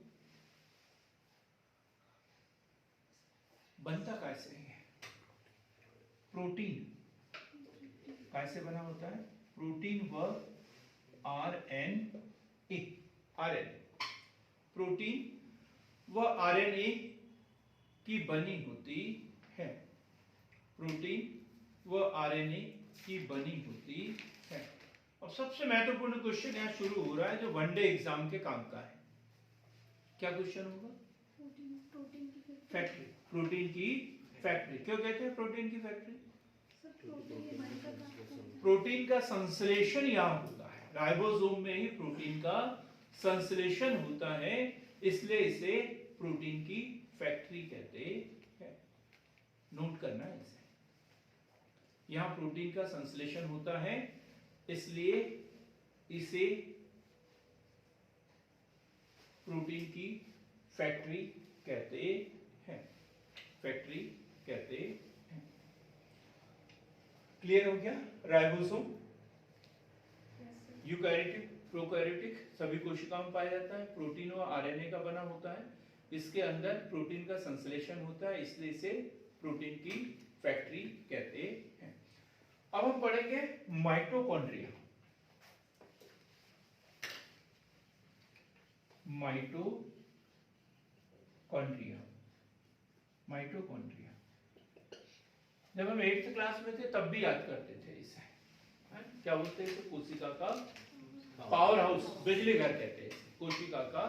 बनता कैसे है? प्रोटीन कैसे बना होता है? प्रोटीन व आरएनए, प्रोटीन व आरएनए की बनी होती है। प्रोटीन व आरएनए की बनी होती है। और सबसे महत्वपूर्ण क्वेश्चन यहाँ शुरू हो रहा है जो वनडे एग्जाम के काम का है। क्या क्वेश्चन होगा? प्रोटीन की फैक्ट्री। प्रोटीन की फैक्ट्री। क्यों कहते हैं प्रोटीन की फैक्ट्री? प्रोटीन का संश्लेषण यहाँ होता है, राइबोसोम में ही प्रोटीन का संश्लेषण होता है, इसलिए इसे प्रोटीन की फैक्ट्री कहते हैं। नोट करना है इसे। यहाँ प्रोटीन का संश्लेषण होता है इसलिए इसे प्रोटीन की फैक्ट्री कहते हैं। फैक्ट्री कहते हैं। क्लियर हो गया? राइबोसोम यूकैरियोटिक प्रोकैरियोटिक सभी कोशिकाओं में पाया जाता है। प्रोटीन और आरएनए का बना होता है। इसके अंदर प्रोटीन का संश्लेषण होता है, इसलिए इसे प्रोटीन की फैक्ट्री कहते हैं। अब हम पढ़ेंगे माइटोकॉन्ड्रिया। माइटोकॉन्ड्रिया माइटोकॉन्ड्रिया जब हम 8th क्लास में थे तब भी याद करते थे इसे। क्या बोलते थे? कोशिका का पावर हाउस, बिजली घर कहते हैं। कोशिका का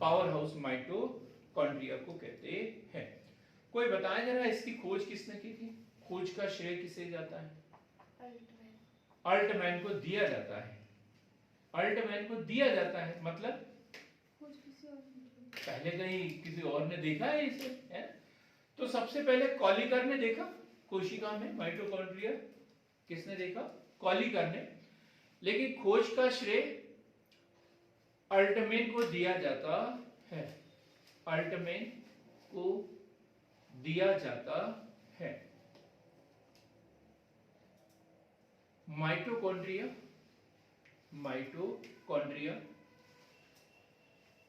पावर हाउस माइटोकॉन्ड्रिया को कहते हैं। कोई बताए जरा इसकी खोज किसने की थी? खोज का श्रेय किसे जाता है? अल्टमैन को दिया जाता है। अल्टमैन को दिया जाता है मतलब पहले कहीं किसी और ने देखा है इसे, है? तो सबसे पहले कॉलिकर ने देखा कोशिका में माइटोकॉन्ड्रिया। किसने देखा? कॉलिकर ने। लेकिन खोज का श्रेय अल्टमैन को दिया जाता है। अल्टमैन को दिया जाता है। माइटोकॉन्ड्रिया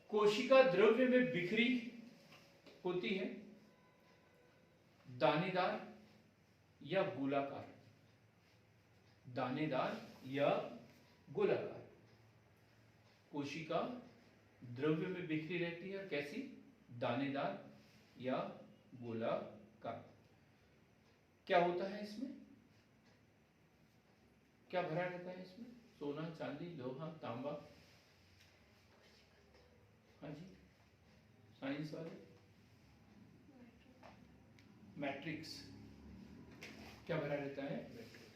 कोशिका द्रव्य में बिखरी होती है, दानेदार या गोलाकार। दानेदार या गोलाकार कोशिका द्रव्य में बिखरी रहती है। कैसी? दानेदार या गोलाकार। क्या होता है इसमें? क्या भरा रहता है इसमें? सोना, चांदी, लोहा, तांबा। हाँ जी, साइंस वाले। मैट्रिक्स। क्या भरा रहता है?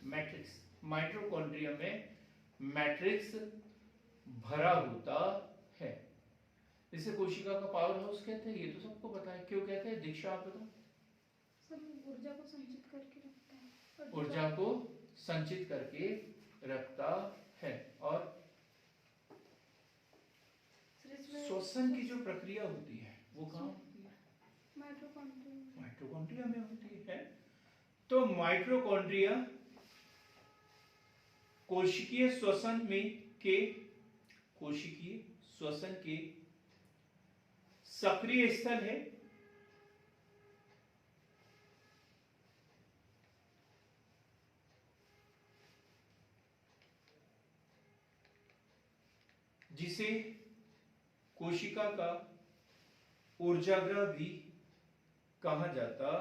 मैट्रिक्स। माइटोकॉन्ड्रिया में मैट्रिक्स भरा होता है। इसे कोशिका का पावर हाउस कहते हैं। ये तो सबको पता है। क्यों कहते हैं? दीक्षा आप बताओ। सब ऊर्जा को संचित करके रखता है। ऊर्जा को संचित करके रखता है और श्वसन की जो प्रक्रिया होती है वो कहाँ होती है? माइटोकॉन्ड्रिया में होती है। तो माइटोकॉन्ड्रिया कोशिकीय श्वसन के सक्रिय स्थल है। जिसे कोशिका का ऊर्जागृह भी कहा जाता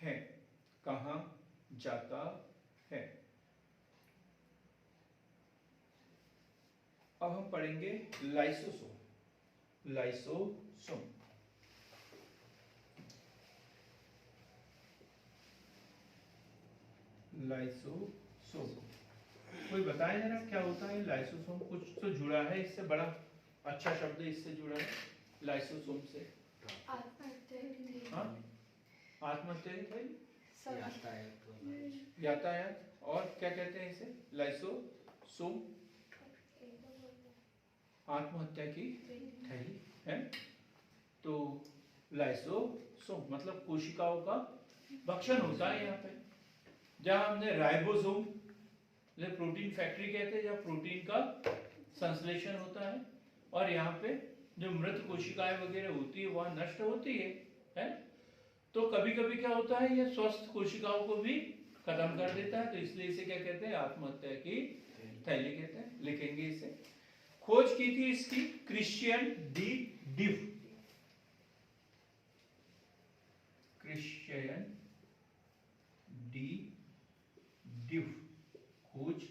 है। कहा जाता है। अब हम पढ़ेंगे लाइसोसोम। लाइसोसोम। लाइसोसोम। कोई बताए जरा क्या होता है लाइसोसोम? कुछ तो जुड़ा है इससे, बड़ा अच्छा शब्द इससे जुड़ा है लाइसोसोम से। हाँ, आत्महत्या यातायात, और क्या कहते हैं इसे? लाइसोसोम आत्महत्या की थैली है। तो लाइसोसोम मतलब कोशिकाओं का भक्षण होता है यहाँ पे। जहां हमने राइबोसोम प्रोटीन फैक्ट्री कहते हैं, जहाँ प्रोटीन का संश्लेषण होता है, और यहाँ पे जो मृत कोशिकाएं वगैरह होती है वहां नष्ट होती है। तो कभी कभी क्या होता है, ये स्वस्थ कोशिकाओं को भी खत्म कर देता है, तो इसलिए इसे क्या कहते हैं? आत्महत्या की थैली कहते हैं। लिखेंगे इसे। खोज की थी इसकी Christian D div. Christian D div, खोज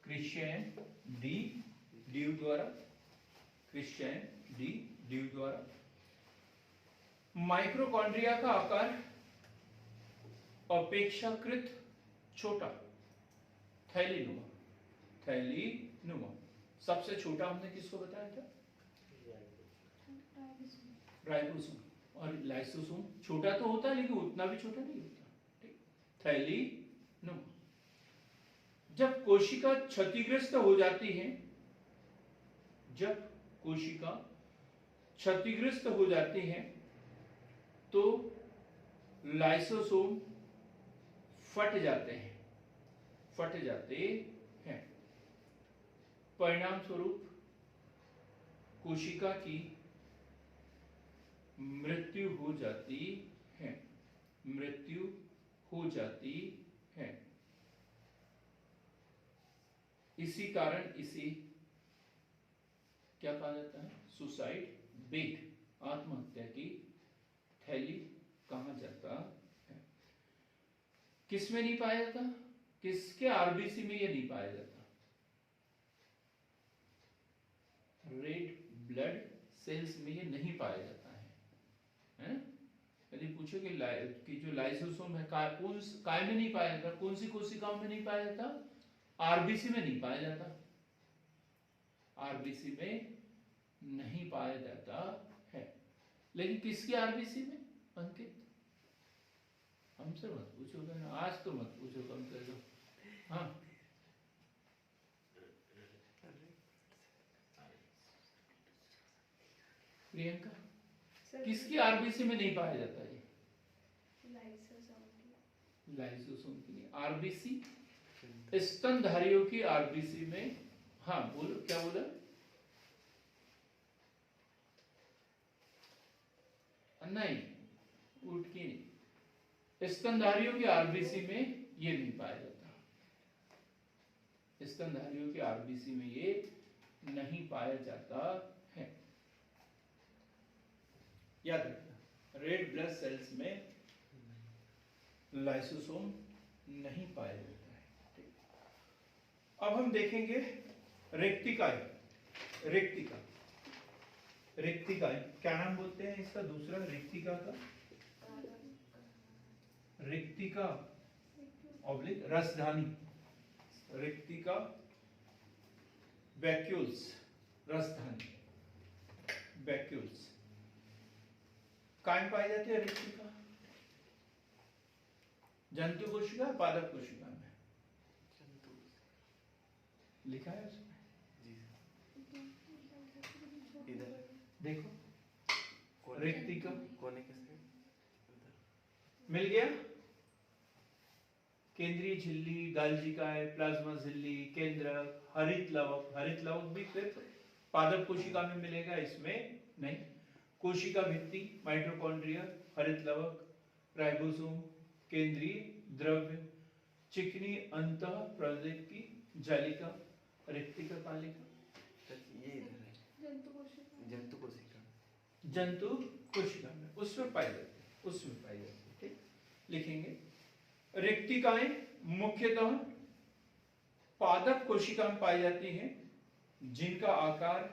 क्रिश्चियन डी डिव द्वारा, क्रिश्चियन डी डिव द्वारा। माइक्रोकॉन्ड्रिया का आकार अपेक्षाकृत छोटा, थैलीनुमा, थैलीनुमा। सबसे छोटा हमने किसको बताया था? राइबोसोम। और लाइसोसोम छोटा तो होता है लेकिन उतना भी छोटा नहीं होता। ठीक, थैलीनुमा। जब कोशिका क्षतिग्रस्त हो जाती है, जब कोशिका क्षतिग्रस्त हो जाती है तो लाइसोसोम फट जाते हैं, फट जाते हैं। परिणाम स्वरूप कोशिका की मृत्यु हो जाती है, मृत्यु हो जाती है। इसी कारण इसे क्या कहा जाता है? सुसाइड बेग, आत्महत्या की थैली कहा जाता है। किसमें नहीं पाया जाता? किसके आरबीसी में ये नहीं पाया जाता? रेड ब्लड सेल्स में ये नहीं पाया जाता है? यदि पूछो कि जो लाइसोसोम है काय में नहीं पाया जाता, कौन सी कोशिकाओं में नहीं पाया जाता? आरबीसी में नहीं पाया जाता, आरबीसी में नहीं पाया जाता है। लेकिन किसकी आरबीसी में? अंकित, हमसे मत पूछो ना, आज तो मत पूछो कम से कम। हाँ, प्रियंका, किसकी आरबीसी में नहीं पाया जाता है? लाइसोसोम की आरबीसी, स्तनधारियों की आरबीसी में। हाँ बोलो, क्या बोला? नहीं, उठ की नहीं। स्तनधारियों की आरबीसी में ये नहीं पाया जाता, स्तनधारियों की आरबीसी में ये नहीं पाया जाता है। याद रखना, रेड ब्लड सेल्स में लाइसोसोम नहीं पाया जाता है। अब हम देखेंगे रेक्टिकाएं। रेक्टिका, रेक्टिकाएं क्या नाम बोलते हैं इसका दूसरा? रेक्टिका का, रेक्टिका ऑब्लिक रसधानी, रेक्टिका वैक्यूल्स, रसधानी वैक्यूल्स। कहाँ पाई जाती है रेक्टिका? जंतु कोशिका, पादप कोशिका में लिखा है उसमें, इधर देखो रेक्टिका कोने के साइड मिल गया। केंद्रीय झिल्ली, गाल्जिकाएं, प्लाज्मा झिल्ली, केंद्रक, हरित लवक। हरित लवक भी फिर पादप कोशिका में मिलेगा, इसमें नहीं। कोशिका भित्ति, माइटोकॉन्ड्रिया, हरित लवक, राइबोसोम, केंद्रीय द्रव्य, चिकनी अंतः प्रदेश की जालिका, रेक्टिका कालिका। ये इधर है जंतु कोशिका, जंतु कोशिका, जंतु कोशिका में उसमें पाई जाती है, उसमें पाई जाती है। ठीक, लिखेंगे। रेक्टिकाएं मुख्यतः पादप कोशिका में पाई जाती हैं, जिनका आकार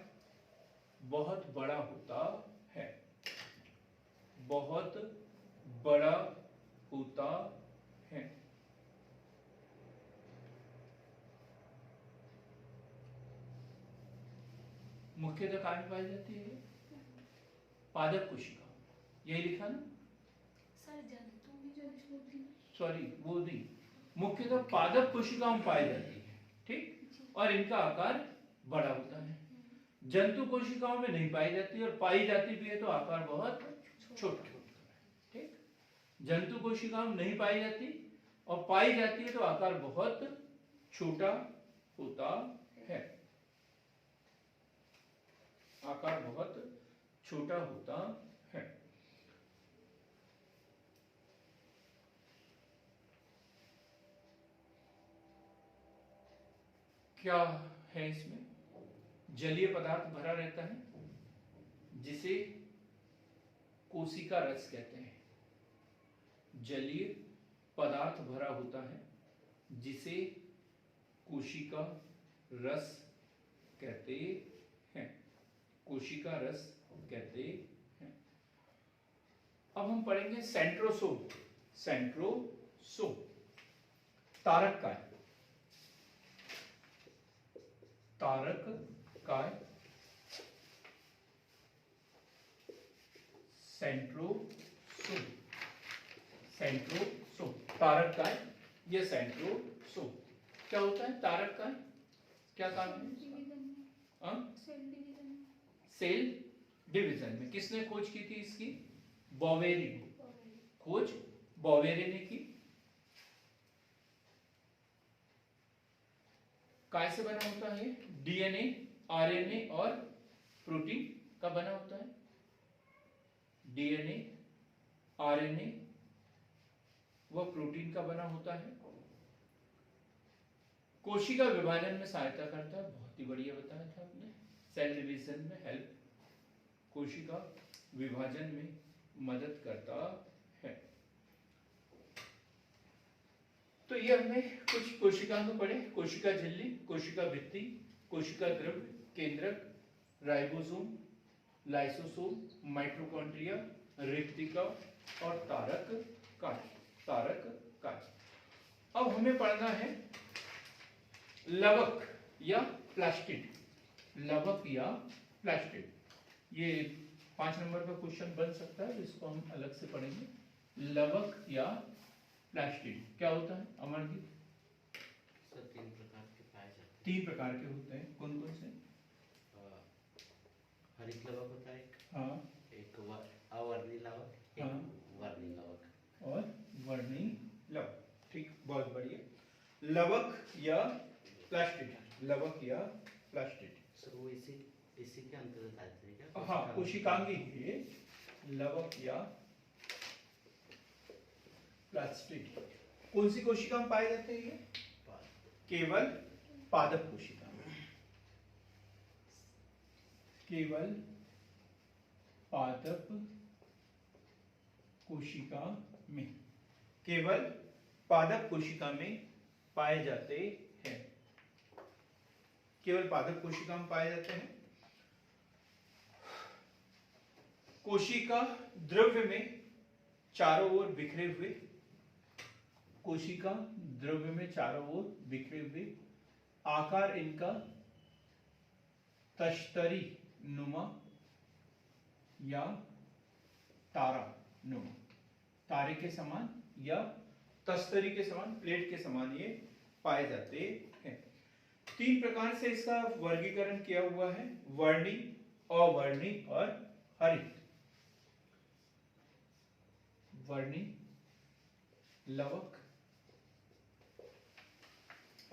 बहुत बड़ा होता है, बहुत बड़ा होता है। मुख्यतः कहाँ में पाई जाती है? पादप कोशिका, यही लिखा ना? सर जंतु में जो होती है, सॉरी वो नहीं, मुख्यतः पादप कोशिकाओं में पाई जाती है, ठीक, और इनका आकार बड़ा होता है। जंतु कोशिकाओं में नहीं पाई जाती, और पाई जाती भी है तो आकार बहुत छोटा होता है, ठीक। जंतु कोशिकाओं में नहीं पाई जाती और पाई जाती है तो आकार बहुत छोटा होता है, आकार बहुत छोटा होता है। क्या है इसमें? जलीय पदार्थ भरा रहता है जिसे कोशिका रस कहते हैं। जलीय पदार्थ भरा होता है जिसे कोशिका रस कहते हैं, कोशिका रस कहते हैं। अब हम पढ़ेंगे सेंट्रोसोम। सेंट्रोसोम तारक काय, तारक काय, सेंट्रोसोम, सेंट्रोसोम तारक काय, ये सेंट्रोसोम। क्या होता है तारक काय? क्या काम है? डिवीजन में, हाँ? सेल डिवीजन में, सेल डिवीजन में। किसने खोज की थी इसकी? बॉवेरी ने, खोज बॉवेरी ने की। काय से बना होता है? डीएनए, आरएनए और प्रोटीन का बना होता है। डीएनए, आरएनए व प्रोटीन का बना होता है। कोशिका विभाजन में सहायता करता है, बहुत ही बढ़िया बताया था आपने। सेल डिवीजन में हेल्प, कोशिका विभाजन में मदद करता है। तो ये हमने कुछ कोशिकाओं को पढ़े। कोशिका झिल्ली, कोशिका भित्ति, कोशिका द्रव्य, केंद्रक, राइबोसोम, लाइसोसोम, माइटोकॉन्ड्रिया, रिक्तिका और तारक काय, तारक काय। अब हमें पढ़ना है लवक या प्लास्टिड, लवक या प्लास्टिड। ये 5 नंबर का क्वेश्चन बन सकता है, जिसको हम अलग से पढ़ेंगे। लवक या प्लास्टिड क्या होता है अमरदीप? सर 3 प्रकार के पाए जाते 3 प्रकार के होते हैं, कौन कौन से? हैं। हरित लवक होता है एक, हाँ, एक अवर्णी लवक, एक हाँ। वर्णी लवक। और वर्णी लवक, ठीक, बहुत बढ़िया। लवक या प्लास्टिड, लवक या प्लास्टिड। सर वो इसी के अंतर्गत आते हैं क्या? हाँ, कोशिकांगी है लवक या प्लास्टिड। कौन सी कोशिका में पाए जाते हैं ये? केवल पादप कोशिका में, केवल पादप कोशिका में, केवल पादप कोशिका में पाए जाते हैं, केवल पादप कोशिका में पाए जाते हैं। कोशिका द्रव्य में चारों ओर बिखरे हुए, कोशिका द्रव्य में चारों ओर बिखरे हुए, आकार इनका तश्तरी नुमा या तारा नुमा, तारे के समान या तस्तरी के समान, प्लेट के समान ये पाए जाते हैं। 3 प्रकार से इसका वर्गीकरण किया हुआ है, वर्णी, अवर्णी और हरित। वर्णी, लवक,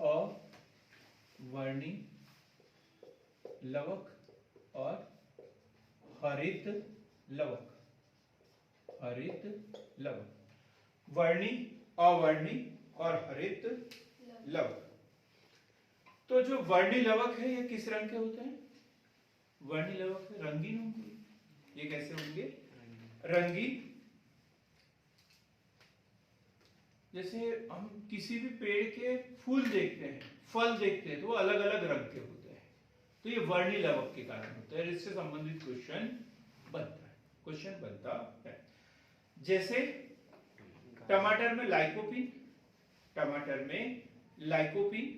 अवर्णी लवक और हरित लवक, हरित लवक। वर्णी, अवर्णी और हरित लवक। तो जो वर्णी लवक है ये किस रंग के होते हैं? वर्णी लवक रंगीन होंगे। ये कैसे होंगे? रंगीन। जैसे हम किसी भी पेड़ के फूल देखते हैं, फल देखते हैं, तो वो अलग अलग रंग के होते हैं, तो ये वर्णी लवक के कारण होता है। इससे संबंधित क्वेश्चन बनता है, क्वेश्चन बनता है। जैसे टमाटर में लाइकोपिन, टमाटर में लाइकोपिन,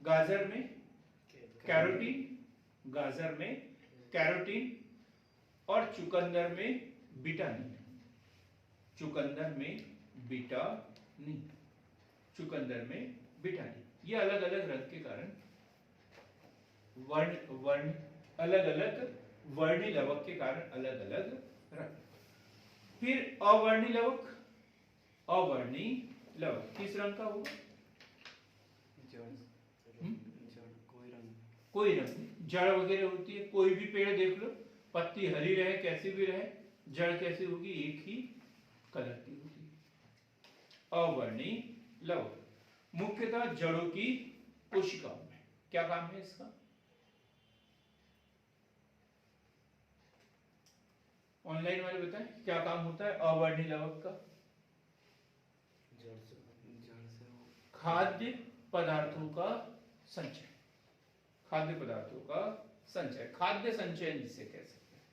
गाजर में कैरोटीन, गाजर में कैरोटीन और चुकंदर में विटामिन। चुकंदर में विटामिन, चुकंदर में विटामिन। ये अलग अलग रंग के कारण वर्ण वर्ण अलग अलग वर्णी लवक के कारण अलग अलग रंग। फिर अवर्णी लवक, अवर्णी लवक किस रंग का होगा? कोई रंग नहीं, जड़ वगैरह होती है। कोई भी पेड़ देख लो, पत्ती हरी रहे कैसी भी रहे, जड़ कैसी होगी? एक ही कलर की होगी। अवर्णी लवक मुख्यतः जड़ों की कोशिकाओं में। क्या काम है इसका? ऑनलाइन वाले बताएं क्या काम होता है अवर्णी लवक का? खाद्य पदार्थों का संचय, खाद्य पदार्थों का संचय, खाद्य संचयन जिसे कह सकते हैं,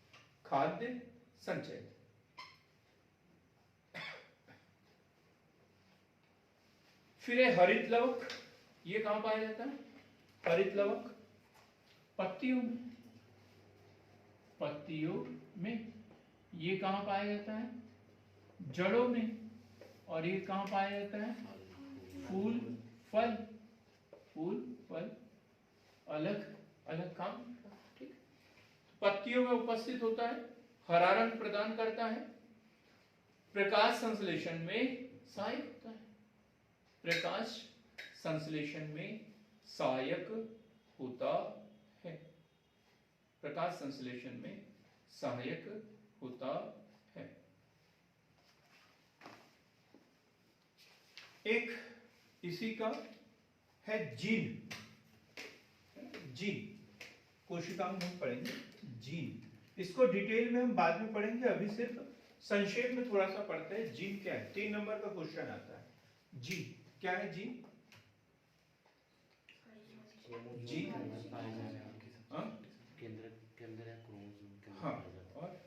खाद्य संचय। फिर है हरित लवक। ये कहां पाया जाता है? हरित लवक पत्तियों में, पत्तियों में। ये कहां पाया जाता है? जड़ों में। और ये कहां पाया जाता है? फूल फल, फूल फल अलग अलग काम। ठीक, पत्तियों में उपस्थित होता है, हरा रंग प्रदान करता है, प्रकाश संश्लेषण में सहायक होता है, प्रकाश संश्लेषण में सहायक होता है, प्रकाश संश्लेषण में सहायक होता है। एक इसी का है जीन। जीन कोशिका में हम पढ़ेंगे जीन। इसको डिटेल में हम बाद में पढ़ेंगे, अभी सिर्फ संक्षेप में थोड़ा सा पढ़ते हैं। जीन क्या है? 3 नंबर का क्वेश्चन आता है। जीन क्या है? जीन जीन केंद्र के अंदर है क्रोमोसोम के अंदर। हाँ, और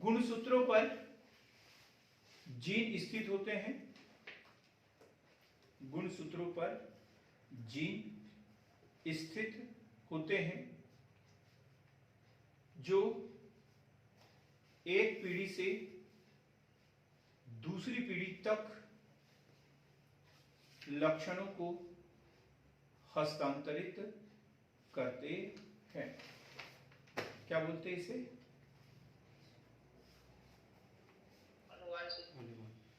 गुणसूत्रों पर जीन स्थित होते हैं, गुणसूत्रों पर जीन स्थित होते हैं जो एक पीढ़ी से दूसरी पीढ़ी तक लक्षणों को हस्तांतरित करते हैं। क्या बोलते हैं इसे?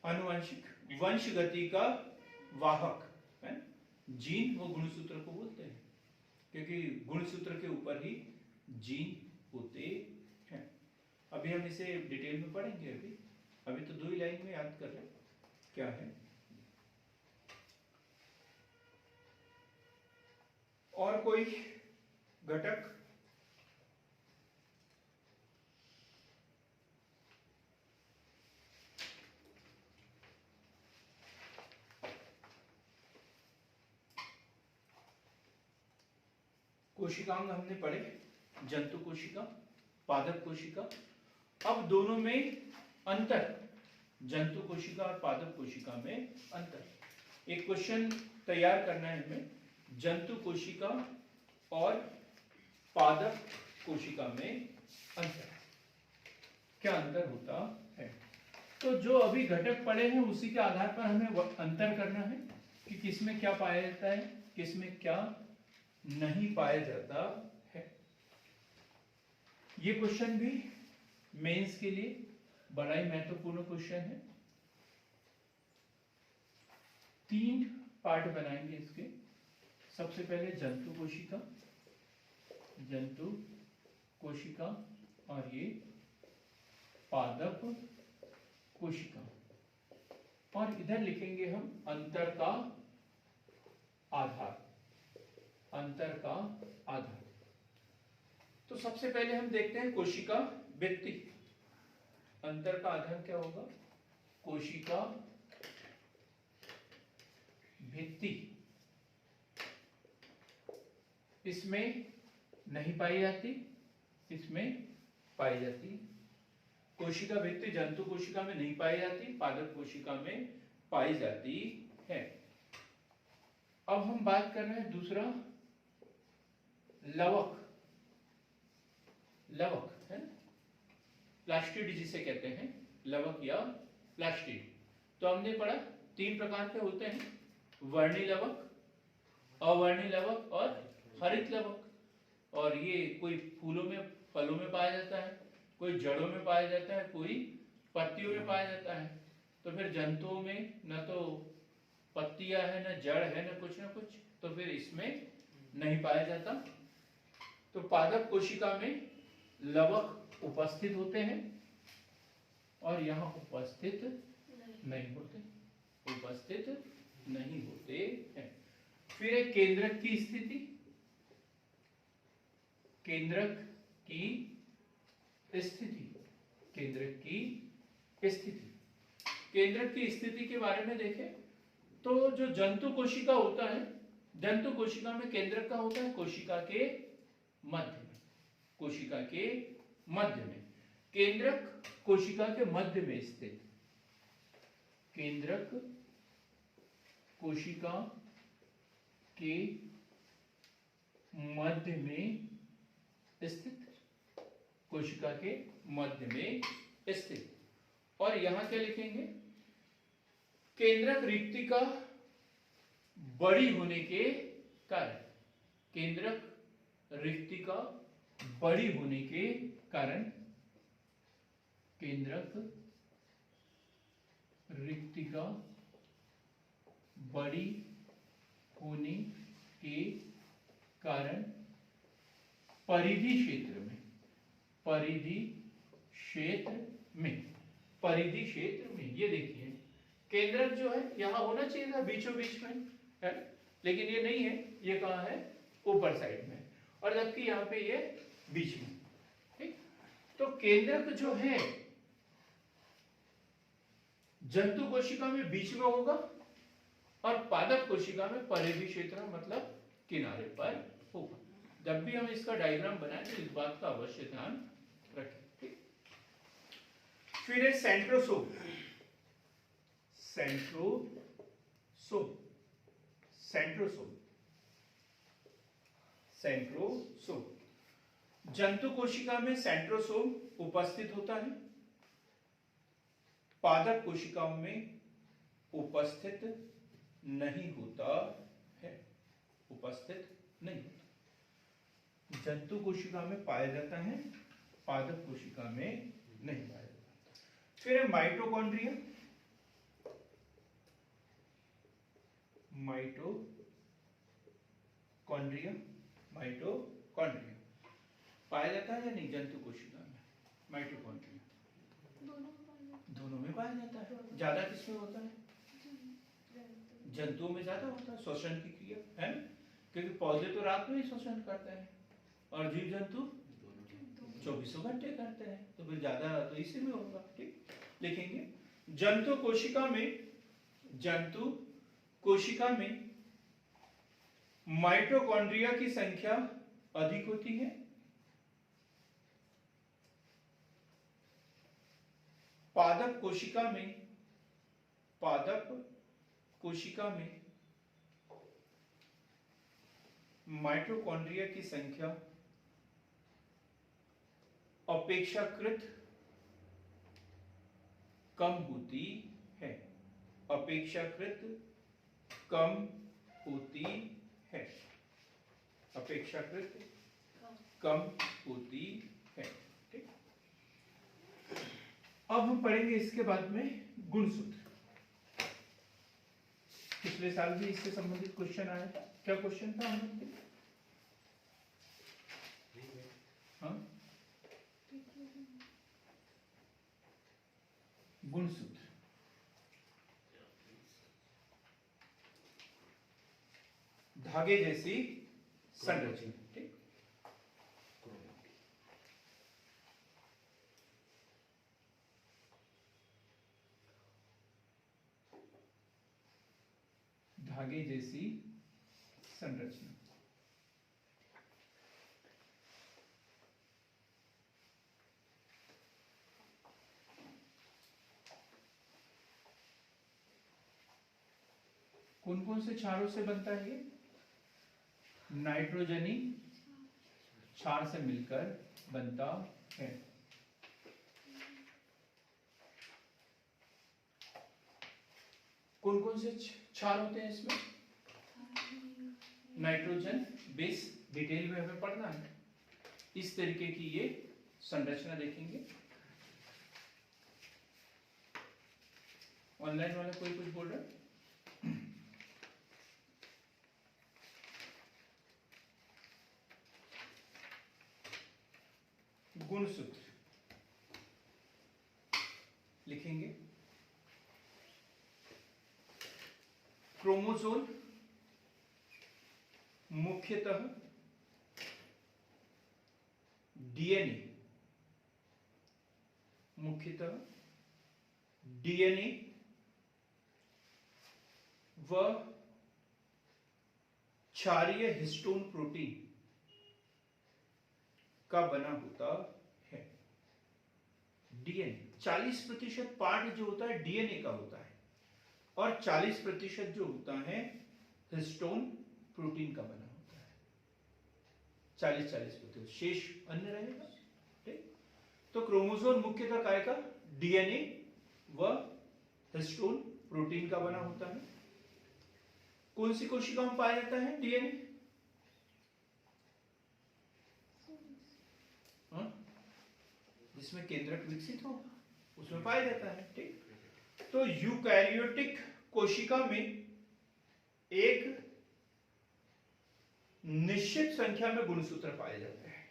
आनुवंशिक वंश गति का वाहक है। जीन वो गुणसूत्र को बोलते हैं, क्योंकि गुणसूत्र के ऊपर ही जीन होते हैं। अभी हम इसे डिटेल में पढ़ेंगे। अभी तो 2 ही लाइन में याद कर लें क्या है। और कोई घटक? कोशिकांग हमने पढ़े, जंतु कोशिका, पादप कोशिका। अब दोनों में अंतर, जंतु कोशिका और पादप कोशिका में अंतर। एक क्वेश्चन तैयार करना है हमें, जंतु कोशिका और पादप कोशिका में अंतर, क्या अंतर होता है। तो जो अभी घटक पड़े हैं उसी के आधार पर हमें अंतर करना है कि किसमें क्या पाया जाता है, किसमें क्या नहीं पाया जाता है। ये क्वेश्चन भी मेंस के लिए बड़ा ही महत्वपूर्ण क्वेश्चन है। 3 पार्ट बनाएंगे इसके। सबसे पहले जंतु कोशिका, जंतु कोशिका, और ये पादप कोशिका, और इधर लिखेंगे हम अंतर का आधार, अंतर का आधार। तो सबसे पहले हम देखते हैं कोशिका भित्ति। अंतर का आधार क्या होगा? कोशिका भित्ति। इसमें नहीं पाई जाती, इसमें पाई जाती। कोशिका भित्ति जंतु कोशिका में नहीं पाई जाती, पादप कोशिका में पाई जाती है। अब हम बात कर रहे हैं दूसरा लवक, लवक है, प्लास्टिड जिसे कहते हैं, लवक या प्लास्टिड। तो हमने पढ़ा 3 प्रकार के होते हैं, वर्णी लवक, अवर्णी लवक और हरित लवक। और ये कोई फूलों में, फलों में पाया जाता है, कोई जड़ों में पाया जाता है, कोई पत्तियों में पाया जाता है। तो फिर जंतुओं में न तो पत्तियां है, न जड़ है, न कुछ, तो फिर इसमें नहीं पाया जाता। तो पादप कोशिका में लवक उपस्थित होते हैं और यहाँ उपस्थित नहीं होते, उपस्थित नहीं होते हैं। फिर एक केंद्रक की स्थिति, केंद्रक की स्थिति, केंद्रक की स्थिति। केंद्रक की स्थिति के बारे में देखें तो जो जंतु कोशिका होता है, जंतु कोशिका में केंद्रक का होता है कोशिका के मध्य में, कोशिका के मध्य में। केंद्रक कोशिका के मध्य में स्थित, केंद्रक कोशिका के मध्य में स्थित, कोशिका के मध्य में स्थित। और यहां क्या लिखेंगे, केंद्रक रिक्तिका बड़ी होने के कारण, केंद्रक रिक्तिका बड़ी होने के कारण, केंद्रक रिक्तिका बड़ी होने के कारण परिधि क्षेत्र में, परिधि क्षेत्र में, परिधि क्षेत्र में, ये देखिए केंद्रक जो है यहां होना चाहिए था बीचों बीच में है, लेकिन ये नहीं है, ये कहां है, ऊपर साइड में, और जबकि यहाँ पे ये बीच में। ठीक, तो केंद्रक जो है जंतु कोशिका में बीच में होगा और पादप कोशिका में परिधि क्षेत्र में, मतलब किनारे पर होगा। जब भी हम इसका डायग्राम बनाएं तो इस बात का अवश्य ध्यान रखें। ठीक, फिर है सेंट्रोसोम, सेंट्रोसोम, सेंट्रोसोम, सेंट्रोसोम। जंतु कोशिका में सेंट्रोसोम उपस्थित होता है, पादप कोशिकाओं में उपस्थित नहीं होता है, उपस्थित नहीं होता। जंतु कोशिका में पाया जाता है, पादप कोशिका में नहीं पाया जाता। फिर है माइटोकॉन्ड्रिया, माइटोकॉन्ड्रिया, माइटोकॉन्ड्रिया पाया जाता है या नहीं जंतु कोशिका में, माइटोकॉन्ड्रिया दोनों में पाया जाता है। ज्यादा किसमें होता है, जंतुओं में ज्यादा होता है श्वसन की क्रिया है, क्योंकि पौधे तो रात में ही श्वसन करते हैं और जीव जंतु 24 घंटे करते हैं, तो फिर ज्यादा तो इसी में होगा। ठीक, लिखेंगे जंतु कोशिका में, जंतु कोशिका में माइटोकॉन्ड्रिया की संख्या अधिक होती है, पादप कोशिका में, पादप कोशिका में माइटोकॉन्ड्रिया की संख्या अपेक्षाकृत कम होती है, अपेक्षाकृत कम होती है, अपेक्षाकृत कम होती है। ठीक, अब हम पढ़ेंगे इसके बाद में गुणसूत्र। पिछले साल भी इससे संबंधित क्वेश्चन आया था, क्या क्वेश्चन था हम लोग के? हाँ, गुणसूत्र। धागे जैसी संरचना। ठीक, धागे जैसी संरचना। कौन कौन से क्षारों से बनता है ये? नाइट्रोजनी क्षार से मिलकर बनता है। कौन कौन से क्षार होते हैं इसमें? नाइट्रोजन बेस, डिटेल में हमें पढ़ना है। इस तरीके की ये संरचना देखेंगे। ऑनलाइन वाला कोई कुछ बोल रहा है? गुणसूत्र लिखेंगे। क्रोमोसोम मुख्यतः डीएनए व क्षारीय हिस्टोन प्रोटीन का बना होता है। डीएनए 40% पार्ट जो होता है डीएनए का होता है और 40% जो होता है हिस्टोन प्रोटीन का बना होता है। 40-40% शेष अन्य रहेगा। ठीक, तो क्रोमोसोम मुख्यतः काय का? डीएनए व हिस्टोन प्रोटीन का बना होता है। कौन सी कोशिका में पाया जाता है डीएनए? जिसमें केंद्रक विकसित हो उसमें पाया जाता है। ठीक, तो यूकैरियोटिक कोशिका में एक निश्चित संख्या में गुणसूत्र पाए जाते हैं।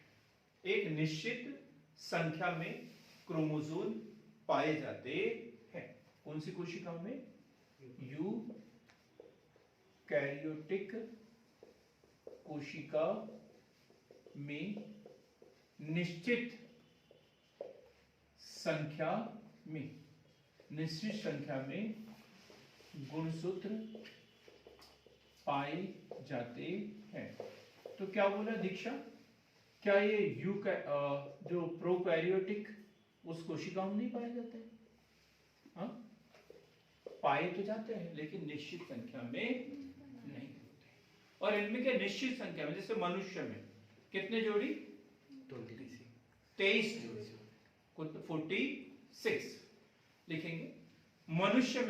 एक निश्चित संख्या में क्रोमोसोम पाए जाते हैं। कौन सी कोशिका में? यूकैरियोटिक कोशिका में निश्चित संख्या में गुणसूत्र पाए जाते हैं। तो क्या बोला दीक्षा? क्या ये जो प्रोकैरियोटिक उस कोशिका में नहीं पाए जाते हैं? हाँ, पाए तो जाते हैं लेकिन निश्चित संख्या में नहीं होते। और इनमें क्या निश्चित संख्या में, जैसे मनुष्य में कितने जोड़ी? 23 जोड़ी, 46 लिखेंगे। मनुष्य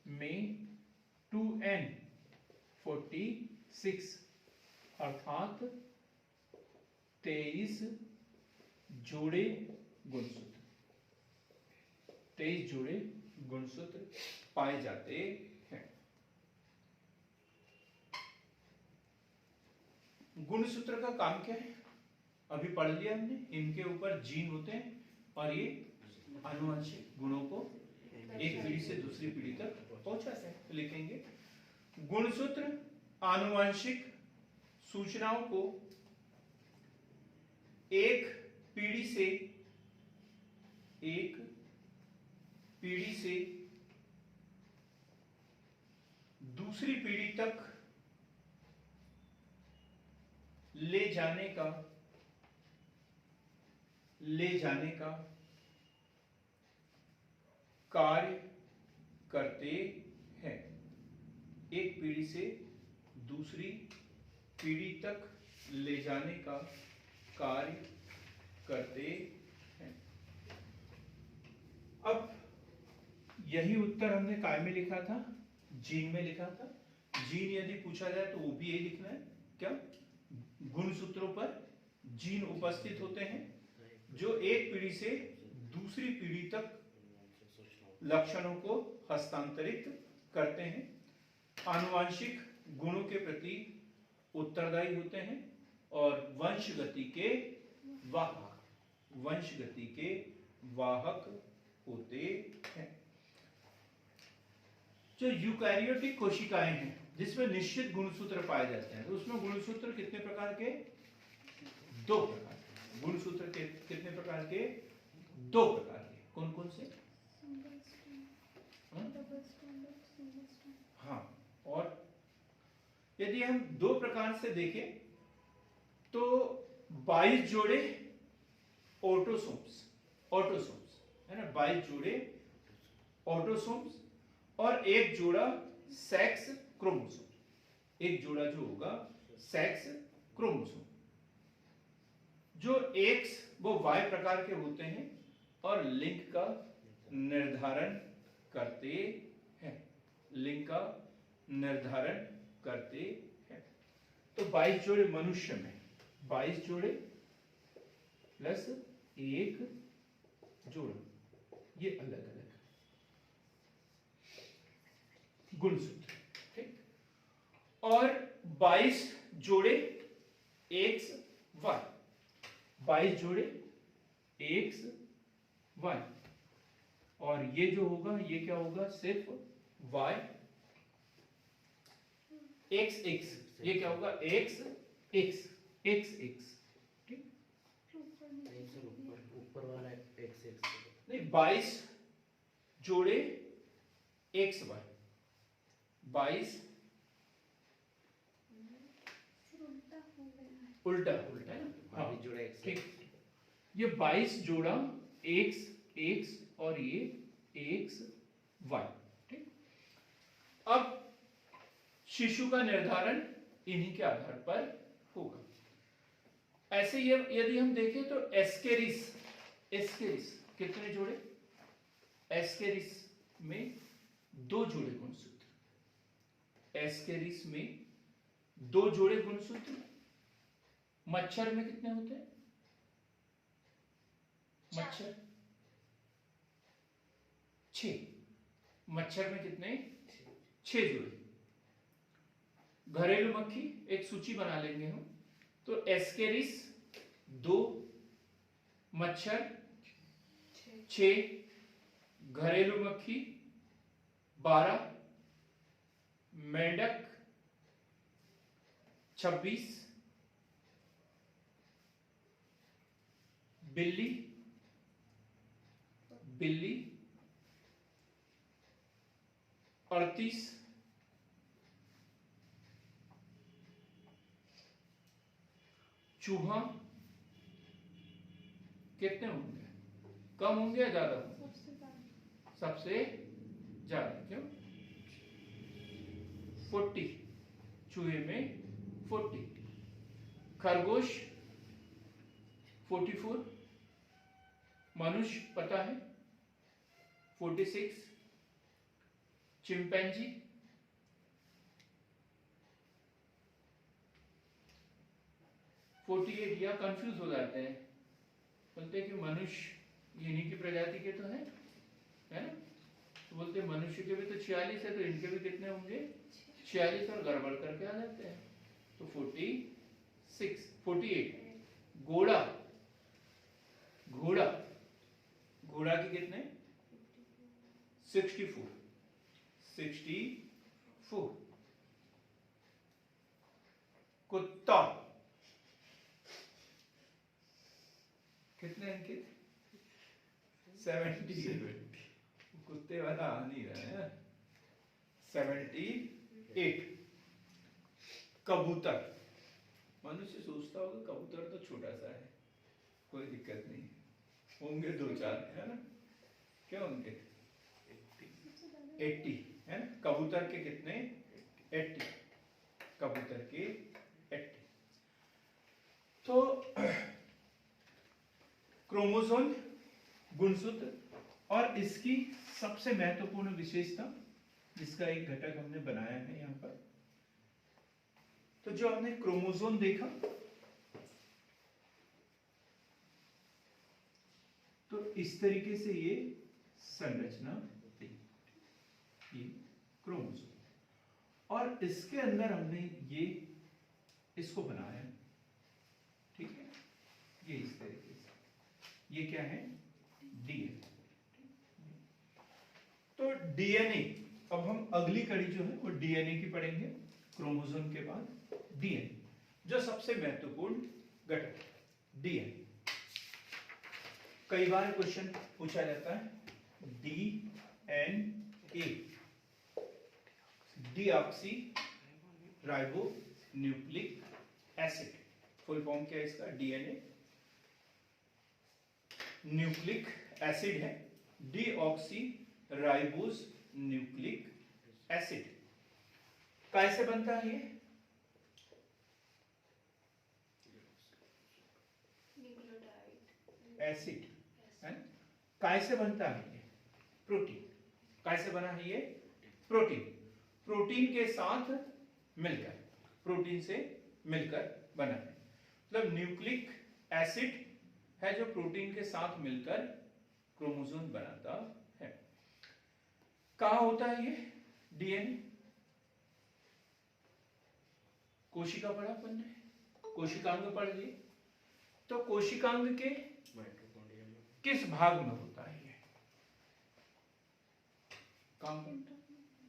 में 2n46 अर्थात 23 जोड़े गुणसूत्र पाए जाते हैं। गुणसूत्र का काम क्या है? अभी पढ़ लिया हमने। इनके ऊपर जीन होते हैं और ये आनुवंशिक गुणों को एक पीढ़ी से दूसरी पीढ़ी तक पहुंचाते हैं। तो लिखेंगे गुणसूत्र आनुवंशिक सूचनाओं को एक पीढ़ी से दूसरी पीढ़ी तक ले जाने का कार्य करते हैं। एक पीढ़ी से दूसरी पीढ़ी तक ले जाने का कार्य करते हैं। अब यही उत्तर हमने काय में लिखा था? जीन में लिखा था। जीन यदि पूछा जाए तो वो भी यही लिखना है। क्या? गुणसूत्रों पर जीन उपस्थित होते हैं जो एक पीढ़ी से दूसरी पीढ़ी तक लक्षणों को हस्तांतरित करते हैं, आनुवंशिक गुणों के प्रति उत्तरदायी होते हैं और वंशगति के वाहक होते हैं। जो यूकैरियोटिक कोशिकाएं हैं जिसमें निश्चित गुणसूत्र पाए जाते हैं, तो उसमें गुणसूत्र कितने प्रकार के? 2 प्रकार के। गुणसूत्र के कितने प्रकार के? 2 प्रकार के। कौन कौन से? हाँ, और यदि हम 2 प्रकार से देखें तो 22 जोड़े ऑटोसोम्स है ना, 22 जोड़े ऑटोसोम्स और 1 जोड़ा सेक्स क्रोमोसोम। एक जोड़ा जो होगा सेक्स क्रोमोसोम। जो एक्स वो वाई प्रकार के होते हैं और लिंग का निर्धारण करते हैं, लिंग का निर्धारण करते हैं। तो 22 जोड़े मनुष्य में, 22 जोड़े प्लस एक जोड़ा, ये अलग अलग गुणसूत्र, ठीक। और 22 जोड़े एक्स वाई, 22 जोड़े एक्स वाई, और ये जो होगा ये क्या होगा, सिर्फ वाई एक्स एक्स, ये क्या होगा एक्स एक्स एक्स एक्स, ठीक। नहीं सर, ऊपर वाला एक्स एक्स नहीं, 22 जोड़े एक्स वाई, 22 फिर उल्टा हो गया है। उल्टा उल्टा है ना, हाँ 22 जोड़ा एक्स ठीक। ये 22 जोड़ा एक्स एक्स और ये एक्स वाई, ठीक। अब शिशु का निर्धारण इन्हीं के आधार पर होगा। ऐसे ये यदि हम देखें तो एस्केरिस, एस्केरिस कितने जोड़े, एस्केरिस में 2 जोड़े गुणसूत्र, एस्केरिस में 2 जोड़े गुणसूत्र। मच्छर में कितने होते हैं, मच्छर 6, मच्छर में कितने 6 जोड़े। घरेलू मक्खी एक सूची बना लेंगे हम, तो एस्केरिस 2, मच्छर 6, घरेलू मक्खी 12, मेंढक 26, बिल्ली बिल्ली 38, चूहा कितने होंगे, कम होंगे या ज्यादा होंगे, सबसे ज्यादा। सबसे ज्यादा, क्यों 40, चूहे में 40, खरगोश 44, मनुष्य पता है 46, चिंपैंजी 48, या कंफ्यूज हो जाते हैं, बोलते हैं कि मनुष्य इन्हीं की प्रजाति के तो है ना, तो बोलते हैं मनुष्य के भी तो 46 है, तो इनके भी कितने होंगे 46, और गड़बड़ करके आ जाते हैं, तो 46 48। घोड़ा, घोड़ा घोड़ा के कितने 64 64। कुत्ता कितने अंकित 70, कुत्ते वाला आ नहीं रहा है, 78। कबूतर, मनुष्य सोचता होगा कबूतर तो छोटा सा है, कोई दिक्कत नहीं, होंगे 2-4 है ना, क्या होंगे 80 है ना, कबूतर के कितने 80, कबूतर के 80। तो क्रोमोसोम गुणसूत्र, और इसकी सबसे महत्वपूर्ण विशेषता जिसका एक घटक हमने बनाया है यहां पर, तो जो हमने क्रोमोसोम देखा, तो इस तरीके से ये संरचना थी, ये क्रोमोसोम, और इसके अंदर हमने ये इसको बनाया, ठीक है, ये इस तरीके से, ये क्या है डीएनए। तो डीएनए, अब हम अगली कड़ी जो है वो डीएनए की पढ़ेंगे, क्रोमोसोम के बाद डीएनए, जो सबसे महत्वपूर्ण घटक डीएनए। कई बार क्वेश्चन पूछा जाता है DNA, deoxy ribo nucleic acid, full form क्या है इसका, डीएनए न्यूक्लिक एसिड है, डीऑक्सी राइबोस न्यूक्लिक एसिड। कैसे बनता है ये, एसिड है। काय से बनता है ये? प्रोटीन। काय से बना है ये? प्रोटीन। प्रोटीन के साथ मिलकर, प्रोटीन से मिलकर बना है। मतलब न्यूक्लिक एसिड है जो प्रोटीन के साथ मिलकर क्रोमोसोम बनाता है। कहाँ होता है ये? डीएनए। कोशिका पढ़ा अपन ने, कोशिकांग पढ़ लिए। तो कोशिकांग के माइटोकॉन्ड्रिया में किस भाग में होता है ये? काम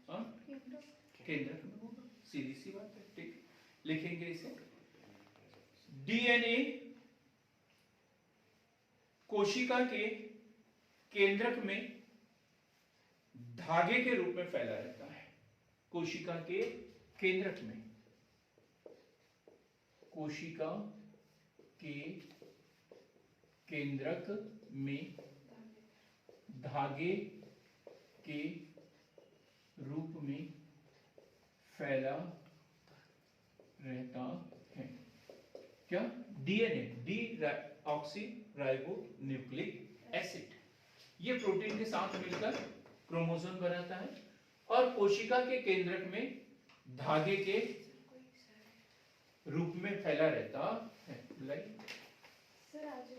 हाँ? केंद्रक में होगा, सीधी सी बात है। ठीक, लिखेंगे इसे। डीएनए कोशिका के केंद्रक में धागे के रूप में फैला रहता है। कोशिका के केंद्रक में, कोशिका के केंद्रक में धागे के रूप में फैला रहता है। क्या? DNA, D oxy ribo nucleic acid, ये प्रोटीन के साथ मिलकर क्रोमोसोम बनाता है और कोशिका के केंद्रक में धागे के रूप में फैला रहता है। सर आज